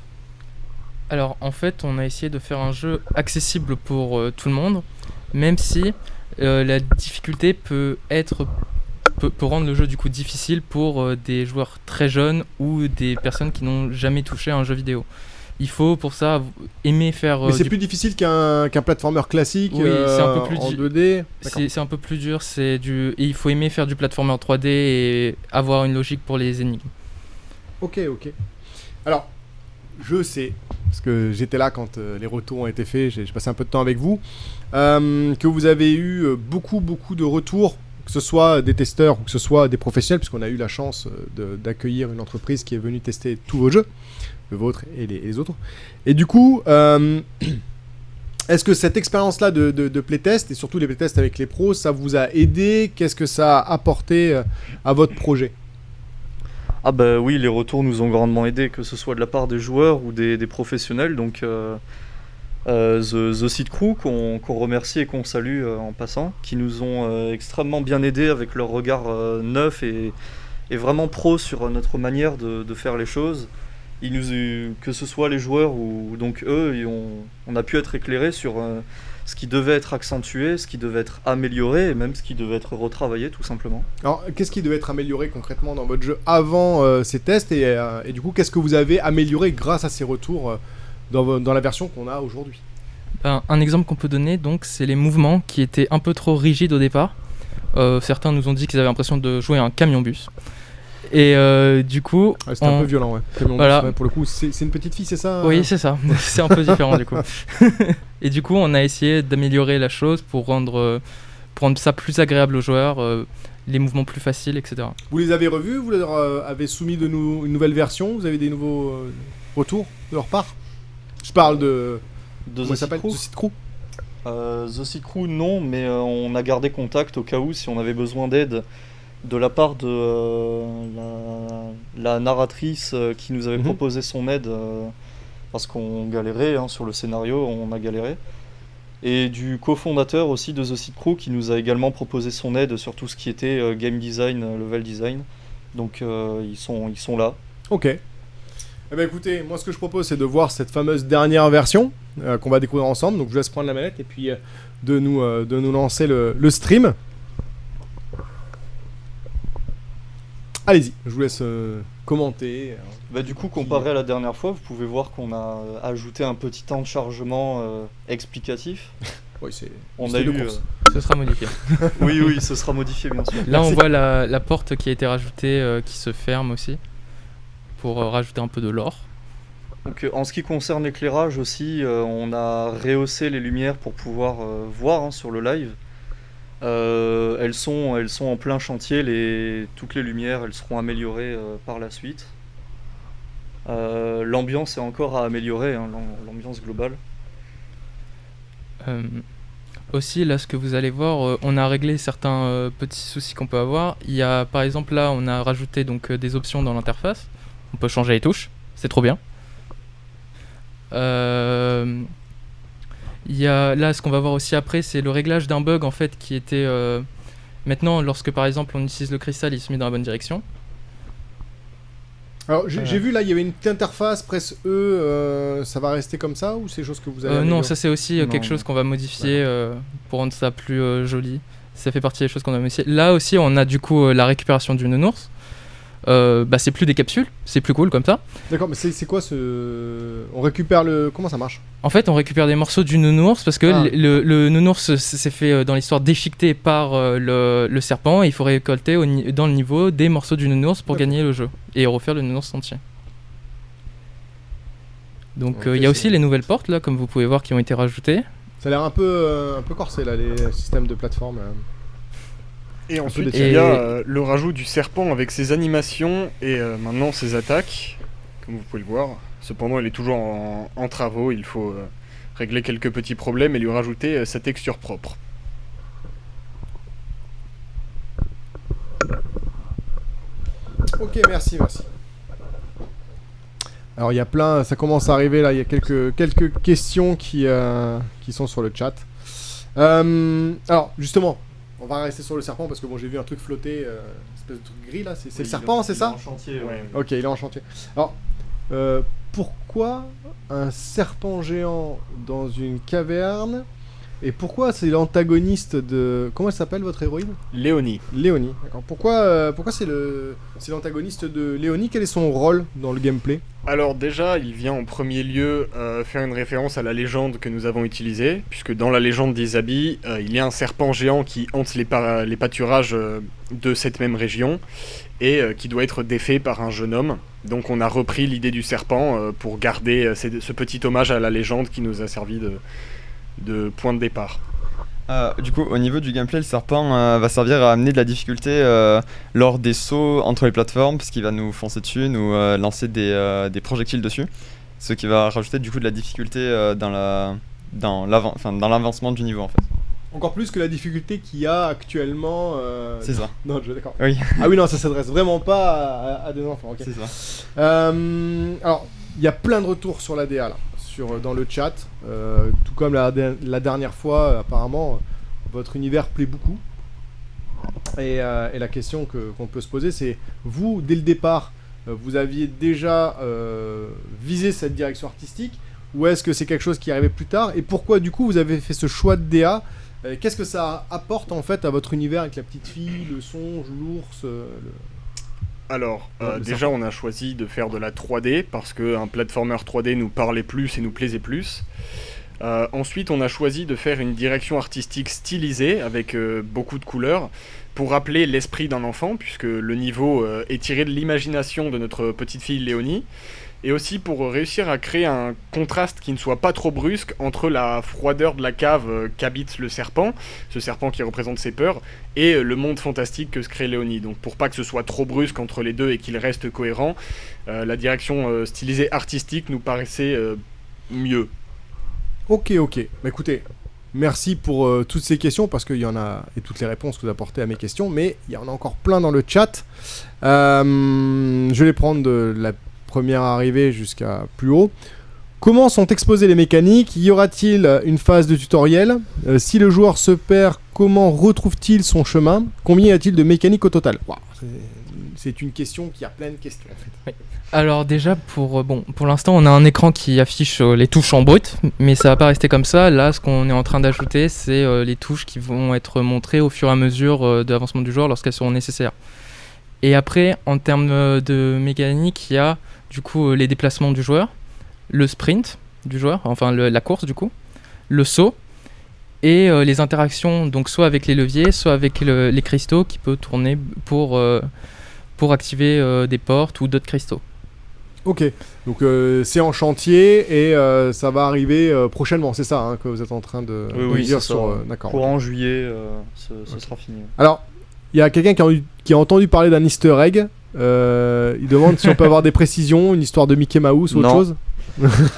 Alors en fait, on a essayé de faire un jeu accessible pour tout le monde, même si la difficulté peut rendre le jeu du coup difficile pour des joueurs très jeunes ou des personnes qui n'ont jamais touché à un jeu vidéo. Il faut pour ça aimer faire... Mais c'est plus difficile qu'un platformer classique. Oui, c'est un peu plus en 2D. C'est un peu plus dur, et il faut aimer faire du platformer 3D et avoir une logique pour les énigmes. Ok. Alors, je sais, parce que j'étais là quand les retours ont été faits, j'ai passé un peu de temps avec vous, que vous avez eu beaucoup de retours, que ce soit des testeurs ou que ce soit des professionnels, puisqu'on a eu la chance d'accueillir une entreprise qui est venue tester tous vos jeux, le vôtre et les autres. Et du coup, est-ce que cette expérience-là de playtest, et surtout les playtests avec les pros, ça vous a aidé? Qu'est-ce que ça a apporté à votre projet? Ah bah oui, les retours nous ont grandement aidés, que ce soit de la part des joueurs ou des professionnels. Donc The Seed Crew, qu'on remercie et qu'on salue en passant, qui nous ont extrêmement bien aidés avec leur regard neuf et vraiment pro sur notre manière de faire les choses. Que ce soit les joueurs ou donc eux, on a pu être éclairés sur ce qui devait être accentué, ce qui devait être amélioré et même ce qui devait être retravaillé tout simplement. Alors qu'est-ce qui devait être amélioré concrètement dans votre jeu avant ces tests et du coup qu'est-ce que vous avez amélioré grâce à ces retours dans la version qu'on a aujourd'hui? Un exemple qu'on peut donner, donc, c'est les mouvements qui étaient un peu trop rigides au départ. Certains nous ont dit qu'ils avaient l'impression de jouer un camion-bus. Et du coup... Ouais, c'était un peu violent, ouais. Camion-bus, voilà. Ouais, pour le coup, c'est une petite fille, c'est ça? Oui, c'est ça. C'est un peu différent du coup. Et du coup, on a essayé d'améliorer la chose pour rendre ça plus agréable aux joueurs, les mouvements plus faciles, etc. Vous les avez revus? Vous leur avez soumis une nouvelle version? Vous avez des nouveaux retours de leur part? Je parle de The Seed Crew. The Seed Crew, non, mais on a gardé contact au cas où si on avait besoin d'aide de la part de la narratrice qui nous avait proposé son aide parce qu'on galérait sur le scénario, on a galéré. Et du cofondateur aussi de The Seed Crew qui nous a également proposé son aide sur tout ce qui était game design, level design. Donc ils sont là. Ok. Eh ben écoutez, moi ce que je propose c'est de voir cette fameuse dernière version qu'on va découvrir ensemble. Donc je vous laisse prendre la manette et puis de nous lancer le stream. Allez-y, je vous laisse commenter. Bah, du coup, comparé à la dernière fois, vous pouvez voir qu'on a ajouté un petit temps de chargement explicatif. Oui, c'est on c'était a de eu. course. Ce sera modifié. Oui, ce sera modifié bien sûr. Là, on voit la porte qui a été rajoutée, qui se ferme aussi, pour rajouter un peu de l'or. Donc, en ce qui concerne l'éclairage aussi, on a rehaussé les lumières pour pouvoir voir sur le live. Elles sont en plein chantier, toutes les lumières elles seront améliorées par la suite. L'ambiance est encore à améliorer, l'ambiance globale. Aussi, là, ce que vous allez voir, on a réglé certains petits soucis qu'on peut avoir. Il y a, par exemple, là, on a rajouté donc des options dans l'interface. On peut changer les touches, c'est trop bien. Il y a, là, ce qu'on va voir aussi après, c'est le réglage d'un bug en fait qui était maintenant, lorsque par exemple on utilise le cristal, il se met dans la bonne direction. Alors j'ai vu là, il y avait une petite interface presse E, ça va rester comme ça ou c'est des choses que vous avez Non, ça c'est aussi quelque chose qu'on va modifier pour rendre ça plus joli. Ça fait partie des choses qu'on a modifiées. Là aussi, on a du coup la récupération du nounours. C'est plus des capsules, c'est plus cool comme ça. D'accord, mais c'est quoi ce... On récupère le... Comment ça marche? En fait, on récupère des morceaux du nounours parce que le nounours s'est fait dans l'histoire déchiqueter par le serpent et il faut récolter dans le niveau des morceaux du nounours pour gagner le jeu et refaire le nounours entier. Donc il y a aussi les nouvelles portes là, comme vous pouvez voir, qui ont été rajoutées. Ça a l'air un peu corsé là, les systèmes de plateforme. Et ensuite, il y a le rajout du serpent avec ses animations et maintenant ses attaques, comme vous pouvez le voir. Cependant, il est toujours en travaux, il faut régler quelques petits problèmes et lui rajouter sa texture propre. Ok, merci. Alors, il y a plein, ça commence à arriver là, il y a quelques questions qui sont sur le chat. Alors, justement... On va rester sur le serpent parce que bon, j'ai vu un truc flotter, une espèce de truc gris là, c'est le serpent, c'est ça? Il est en chantier, ouais. Ok, il est en chantier. Alors, pourquoi un serpent géant dans une caverne? Et pourquoi c'est l'antagoniste de... Comment elle s'appelle votre héroïne? Léonie. Léonie, d'accord. Pourquoi c'est l'antagoniste de Léonie? Quel est son rôle dans le gameplay? Alors déjà, il vient en premier lieu faire une référence à la légende que nous avons utilisée, puisque dans la légende d'Isabi, il y a un serpent géant qui hante les pâturages de cette même région, et qui doit être défait par un jeune homme. Donc on a repris l'idée du serpent pour garder ce petit hommage à la légende qui nous a servi de point de départ. Du coup, au niveau du gameplay, le serpent va servir à amener de la difficulté lors des sauts entre les plateformes, puisqu'il va nous foncer dessus, nous lancer des projectiles dessus, ce qui va rajouter du coup de la difficulté dans l'avancement du niveau en fait. Encore plus que la difficulté qu'il y a actuellement c'est ça. dans le jeu, d'accord. Oui. Ah oui, non, ça s'adresse vraiment pas à des enfants. Okay. C'est ça. Alors, il y a plein de retours sur la DA là. Dans le chat, tout comme la dernière fois, apparemment, votre univers plaît beaucoup. Et la question qu'on peut se poser, c'est vous, dès le départ, vous aviez déjà visé cette direction artistique, ou est-ce que c'est quelque chose qui arrivait plus tard? Et pourquoi, du coup, vous avez fait ce choix de DA? Qu'est-ce que ça apporte, en fait, à votre univers avec la petite fille, le songe, l'ours Alors, déjà on a choisi de faire de la 3D parce qu'un platformer 3D nous parlait plus et nous plaisait plus. Ensuite on a choisi de faire une direction artistique stylisée avec beaucoup de couleurs pour rappeler l'esprit d'un enfant, puisque le niveau est tiré de l'imagination de notre petite fille Léonie, et aussi pour réussir à créer un contraste qui ne soit pas trop brusque entre la froideur de la cave qu'habite le serpent, ce serpent qui représente ses peurs, et le monde fantastique que se crée Léonie. Donc pour pas que ce soit trop brusque entre les deux et qu'il reste cohérent, la direction stylisée artistique nous paraissait mieux. Ok. Bah écoutez, merci pour toutes ces questions, parce qu'il y en a, et toutes les réponses que vous apportez à mes questions, mais il y en a encore plein dans le chat. Je vais les prendre de la première arrivée jusqu'à plus haut. Comment sont exposées les mécaniques? Y aura-t-il une phase de tutoriel? Si le joueur se perd, comment retrouve-t-il son chemin? Combien y a-t-il de mécaniques au total? Wow, c'est une question qui a plein de questions en fait. Oui. Alors déjà, pour l'instant, on a un écran qui affiche les touches en brut, mais ça va pas rester comme ça. Là, ce qu'on est en train d'ajouter, c'est les touches qui vont être montrées au fur et à mesure de l'avancement du joueur lorsqu'elles seront nécessaires. Et après, en termes de mécanique, il y a du coup les déplacements du joueur, le sprint du joueur, enfin la course du coup, le saut et les interactions, donc soit avec les leviers, soit avec les cristaux qui peuvent tourner pour activer des portes ou d'autres cristaux. Ok, donc c'est en chantier et ça va arriver prochainement, c'est ça hein, que vous êtes en train de dire sur... d'accord. Courant juillet, ce sera fini. Alors, il y a quelqu'un qui a entendu parler d'un easter egg. Il demande si on peut avoir des précisions, une histoire de Mickey Mouse ou autre chose.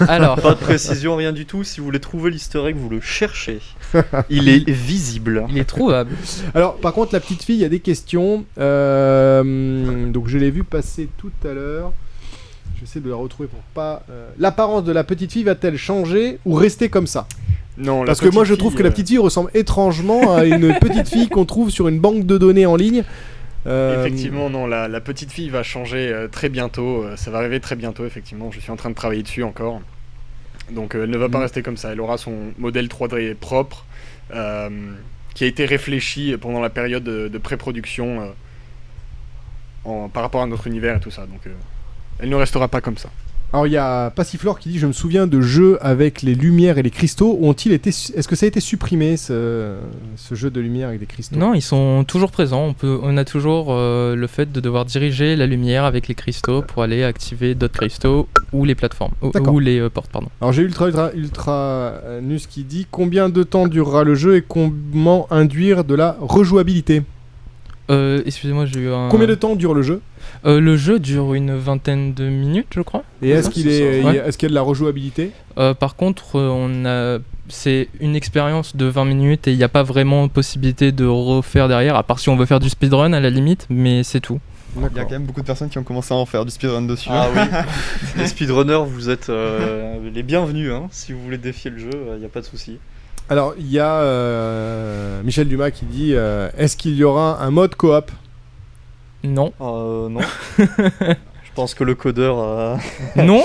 Alors, pas de précision, rien du tout. Si vous voulez trouver l'easter egg, vous le cherchez. Il est visible. Il est trouvable. Alors, par contre, la petite fille, il y a des questions. Donc, je l'ai vu passer tout à l'heure. J'essaie de la retrouver pour pas... L'apparence de la petite fille va-t-elle changer ou rester comme ça? Non, parce que moi je trouve que la petite fille ressemble étrangement à une petite fille qu'on trouve sur une banque de données en ligne. Effectivement, non, la petite fille va changer très bientôt. Ça va arriver très bientôt, effectivement. Je suis en train de travailler dessus encore. Donc elle ne va pas rester comme ça. Elle aura son modèle 3D propre qui a été réfléchi pendant la période de pré-production par rapport à notre univers et tout ça. Donc elle ne restera pas comme ça. Alors il y a Passiflore qui dit: je me souviens de jeux avec les lumières et les cristaux. Est-ce que ça a été supprimé ce jeu de lumière avec des cristaux? Non, ils sont toujours présents. On a toujours le fait de devoir diriger la lumière avec les cristaux pour aller activer d'autres cristaux ou les plateformes ou les portes, pardon. Alors j'ai Ultra Nus qui dit: combien de temps durera le jeu et comment induire de la rejouabilité? Excusez-moi, j'ai eu un... Combien de temps dure le jeu? Le jeu dure une vingtaine de minutes, je crois. Et est-ce qu'il y a de la rejouabilité? Par contre, c'est une expérience de 20 minutes et il n'y a pas vraiment possibilité de refaire derrière, à part si on veut faire du speedrun à la limite, mais c'est tout. Il y a quand même beaucoup de personnes qui ont commencé à en faire du speedrun dessus. Ah oui, les speedrunners, vous êtes les bienvenus. Hein. Si vous voulez défier le jeu, il n'y a pas de souci. Alors, il y a Michel Dumas qui dit: est-ce qu'il y aura un mode coop? Non. Non. Je pense que le codeur non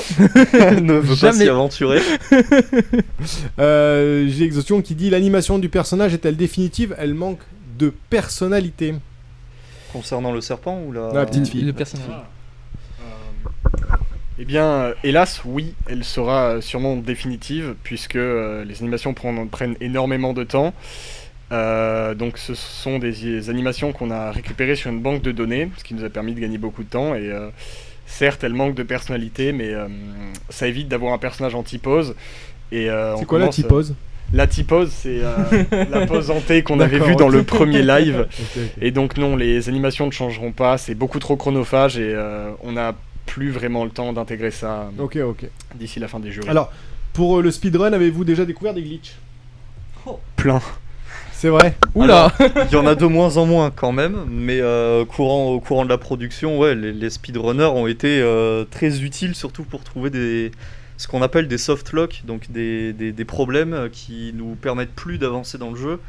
ne veut pas s'y aventurer. J'ai Exhaustion qui dit: l'animation du personnage est-elle définitive? Elle manque de personnalité. Concernant le serpent ou la petite fille? Le personnage. Eh bien, hélas, oui, elle sera sûrement définitive, puisque les animations prennent énormément de temps. Donc ce sont des animations qu'on a récupérées sur une banque de données, ce qui nous a permis de gagner beaucoup de temps. Et certes, elles manquent de personnalité, mais ça évite d'avoir un personnage en T-pose. C'est quoi la T-pose? La T-pose, c'est la pose en T qu'on avait vue dans le premier live. Okay. Et donc non, les animations ne changeront pas, c'est beaucoup trop chronophage et on n'a plus vraiment le temps d'intégrer ça d'ici la fin des jurys. Alors, pour le speedrun, avez-vous déjà découvert des glitches? Plein. C'est vrai. Oula. Il y en a de moins en moins quand même, mais au courant de la production, ouais, les speedrunners ont été très utiles, surtout pour trouver ce qu'on appelle des soft locks, donc des problèmes qui nous permettent plus d'avancer dans le jeu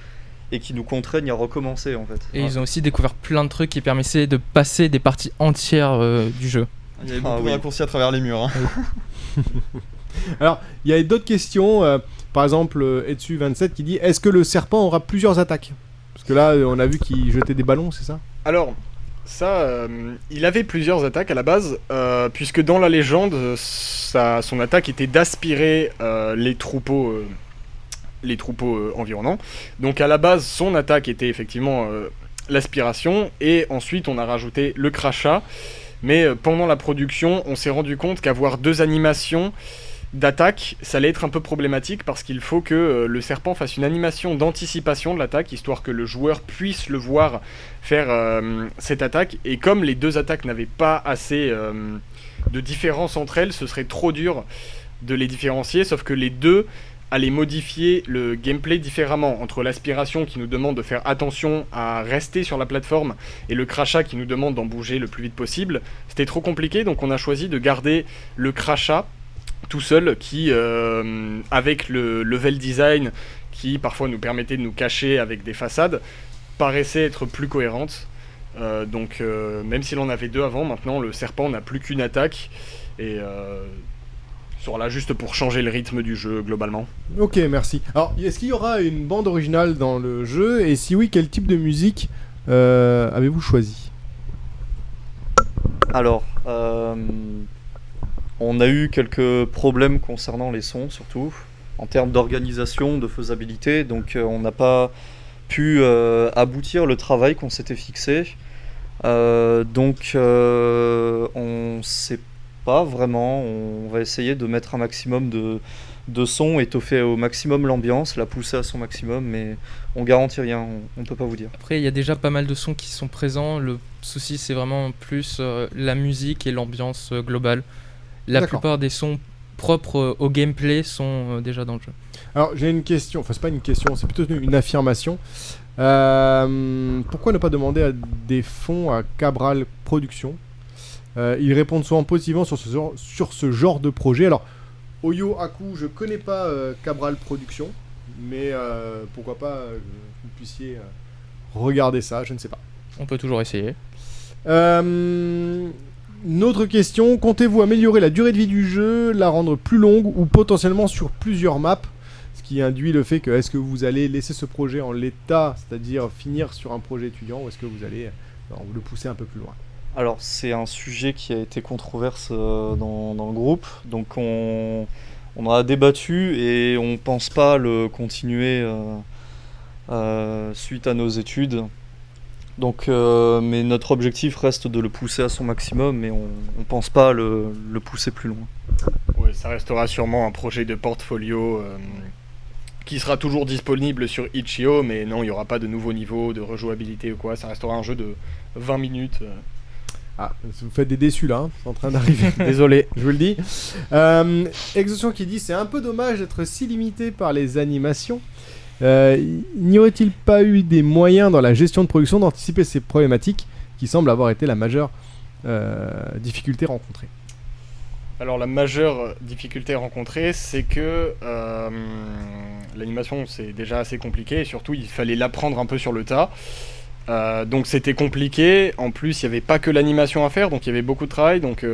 et qui nous contraignent à recommencer en fait. Et ils ont aussi découvert plein de trucs qui permettaient de passer des parties entières du jeu. Il y avait beaucoup de raccourcis à travers les murs. Hein. Alors, il y a d'autres questions. Par exemple, Etsu27 qui dit: est-ce que le serpent aura plusieurs attaques? Parce que là, on a vu qu'il jetait des ballons, c'est ça? Alors, ça, il avait plusieurs attaques à la base, puisque dans la légende, son attaque était d'aspirer les troupeaux environnants. Donc à la base, son attaque était effectivement l'aspiration, et ensuite on a rajouté le crachat. Mais pendant la production, on s'est rendu compte qu'avoir deux animations d'attaque, ça allait être un peu problématique parce qu'il faut que le serpent fasse une animation d'anticipation de l'attaque, histoire que le joueur puisse le voir faire cette attaque. Et comme les deux attaques n'avaient pas assez de différence entre elles, ce serait trop dur de les différencier, sauf que les deux allaient modifier le gameplay différemment, entre l'aspiration qui nous demande de faire attention à rester sur la plateforme et le crachat qui nous demande d'en bouger le plus vite possible. C'était trop compliqué, donc on a choisi de garder le crachat tout seul, qui avec le level design qui parfois nous permettait de nous cacher avec des façades, paraissait être plus cohérente. Donc même si l'on avait deux avant, maintenant le serpent n'a plus qu'une attaque et sera là juste pour changer le rythme du jeu globalement. Ok, merci. Alors, est-ce qu'il y aura une bande originale dans le jeu? Et si oui, quel type de musique avez-vous choisi? Alors, on a eu quelques problèmes concernant les sons, surtout en termes d'organisation, de faisabilité. Donc, on n'a pas pu aboutir le travail qu'on s'était fixé. Donc, on ne sait pas vraiment. On va essayer de mettre un maximum de son, étoffer au maximum l'ambiance, la pousser à son maximum, mais on garantit rien, on peut pas vous dire. Après, il y a déjà pas mal de sons qui sont présents. Le souci, c'est vraiment plus la musique et l'ambiance globale. La D'accord. plupart des sons propres au gameplay sont déjà dans le jeu. Alors j'ai une question, enfin c'est pas une question, c'est plutôt une affirmation. Pourquoi ne pas demander à des fonds à Cabral Productions? Ils répondent souvent positivement sur ce genre de projet. Alors Oyo Aku, je connais pas Cabral Productions, mais pourquoi pas que vous puissiez regarder ça, je ne sais pas. On peut toujours essayer. Une autre question, comptez-vous améliorer la durée de vie du jeu, la rendre plus longue ou potentiellement sur plusieurs maps? Ce qui induit le fait que est-ce que vous allez laisser ce projet en l'état, c'est-à-dire finir sur un projet étudiant, ou est-ce que vous allez le pousser un peu plus loin? Alors, c'est un sujet qui a été controverse dans le groupe, donc on en a débattu et on pense pas le continuer suite à nos études. Donc, mais notre objectif reste de le pousser à son maximum, mais on pense pas le pousser plus loin. Ouais, ça restera sûrement un projet de portfolio qui sera toujours disponible sur itch.io, mais non, il n'y aura pas de nouveau niveau de rejouabilité ou quoi, ça restera un jeu de 20 minutes. Ah, vous faites des déçus là, c'est en train d'arriver. Désolé, je vous le dis. Exotion qui dit c'est un peu dommage d'être si limité par les animations. N'y aurait-il pas eu des moyens dans la gestion de production d'anticiper ces problématiques qui semblent avoir été la majeure difficulté rencontrée? Alors la majeure difficulté rencontrée, c'est que l'animation c'est déjà assez compliqué et surtout il fallait l'apprendre un peu sur le tas. Donc c'était compliqué, en plus il n'y avait pas que l'animation à faire, donc il y avait beaucoup de travail, donc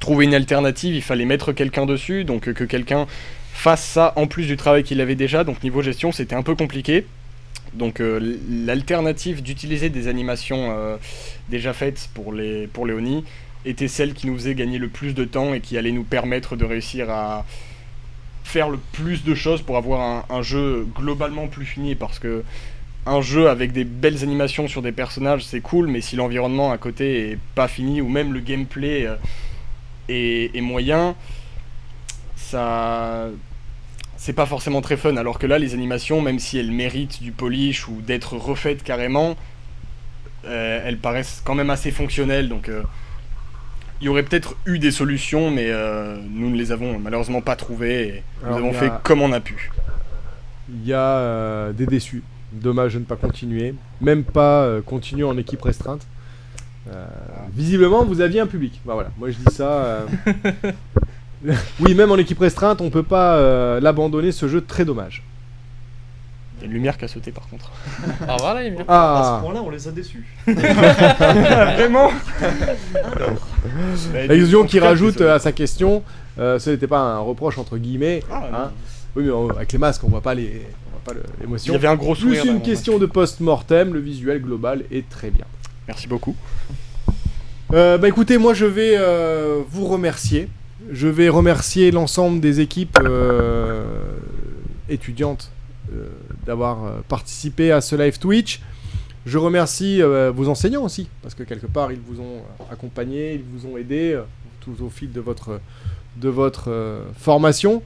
trouver une alternative, il fallait mettre quelqu'un dessus, donc que quelqu'un fasse ça en plus du travail qu'il avait déjà, donc niveau gestion c'était un peu compliqué. Donc l'alternative d'utiliser des animations déjà faites pour les Oni était celle qui nous faisait gagner le plus de temps et qui allait nous permettre de réussir à faire le plus de choses pour avoir un jeu globalement plus fini, parce que un jeu avec des belles animations sur des personnages c'est cool, mais si l'environnement à côté est pas fini ou même le gameplay est moyen, ça c'est pas forcément très fun. Alors que là les animations, même si elles méritent du polish ou d'être refaites carrément, elles paraissent quand même assez fonctionnelles, donc il y aurait peut-être eu des solutions, mais nous ne les avons malheureusement pas trouvées et nous avons fait comme on a pu. Il y a des déçus. Dommage de ne pas continuer, même pas continuer en équipe restreinte. Visiblement, vous aviez un public. Bah, voilà, moi je dis ça. Oui, même en équipe restreinte, on peut pas l'abandonner, ce jeu, très dommage. Il y a une lumière qui a sauté par contre. Ah voilà, il À ce point-là, on les a déçus. Vraiment. Exosion qui rajoute à sa question, ce n'était pas un reproche entre guillemets. Oui, mais avec les masques, on voit pas l'émotion. Il y avait un gros sourire. Plus une question de post-mortem, le visuel global est très bien. Merci beaucoup. Bah écoutez, moi je vais vous remercier. Je vais remercier l'ensemble des équipes étudiantes d'avoir participé à ce live Twitch. Je remercie vos enseignants aussi, parce que quelque part ils vous ont accompagné, ils vous ont aidé tout au fil de votre formation.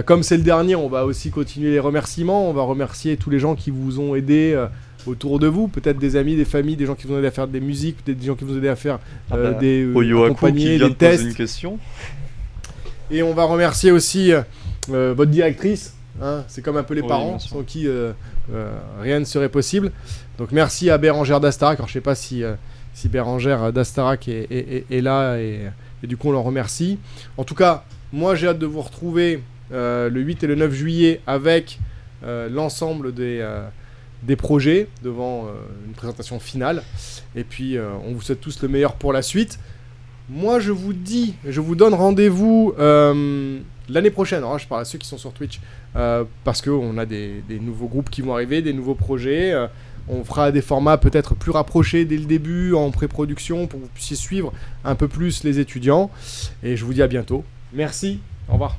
Comme c'est le dernier, on va aussi continuer les remerciements. On va remercier tous les gens qui vous ont aidé autour de vous, peut-être des amis, des familles, des gens qui vous ont aidé à faire des musiques, peut-être des gens qui vous ont aidé à faire des accompagner, des tests. Une question. Et on va remercier aussi votre directrice. Hein, c'est comme un peu les parents sans qui rien ne serait possible. Donc merci à Bérangère d'Astarac. Alors je sais pas si Bérangère d'Astarac est là et du coup on leur remercie. En tout cas, moi j'ai hâte de vous retrouver le 8 et le 9 juillet avec l'ensemble des projets devant une présentation finale. Et puis on vous souhaite tous le meilleur pour la suite. Moi je vous donne rendez-vous l'année prochaine. Alors je parle à ceux qui sont sur Twitch parce qu'on a des nouveaux groupes qui vont arriver, des nouveaux projets. On fera des formats peut-être plus rapprochés dès le début, en pré-production, pour que vous puissiez suivre un peu plus les étudiants. Et je vous dis à bientôt. Merci, au revoir.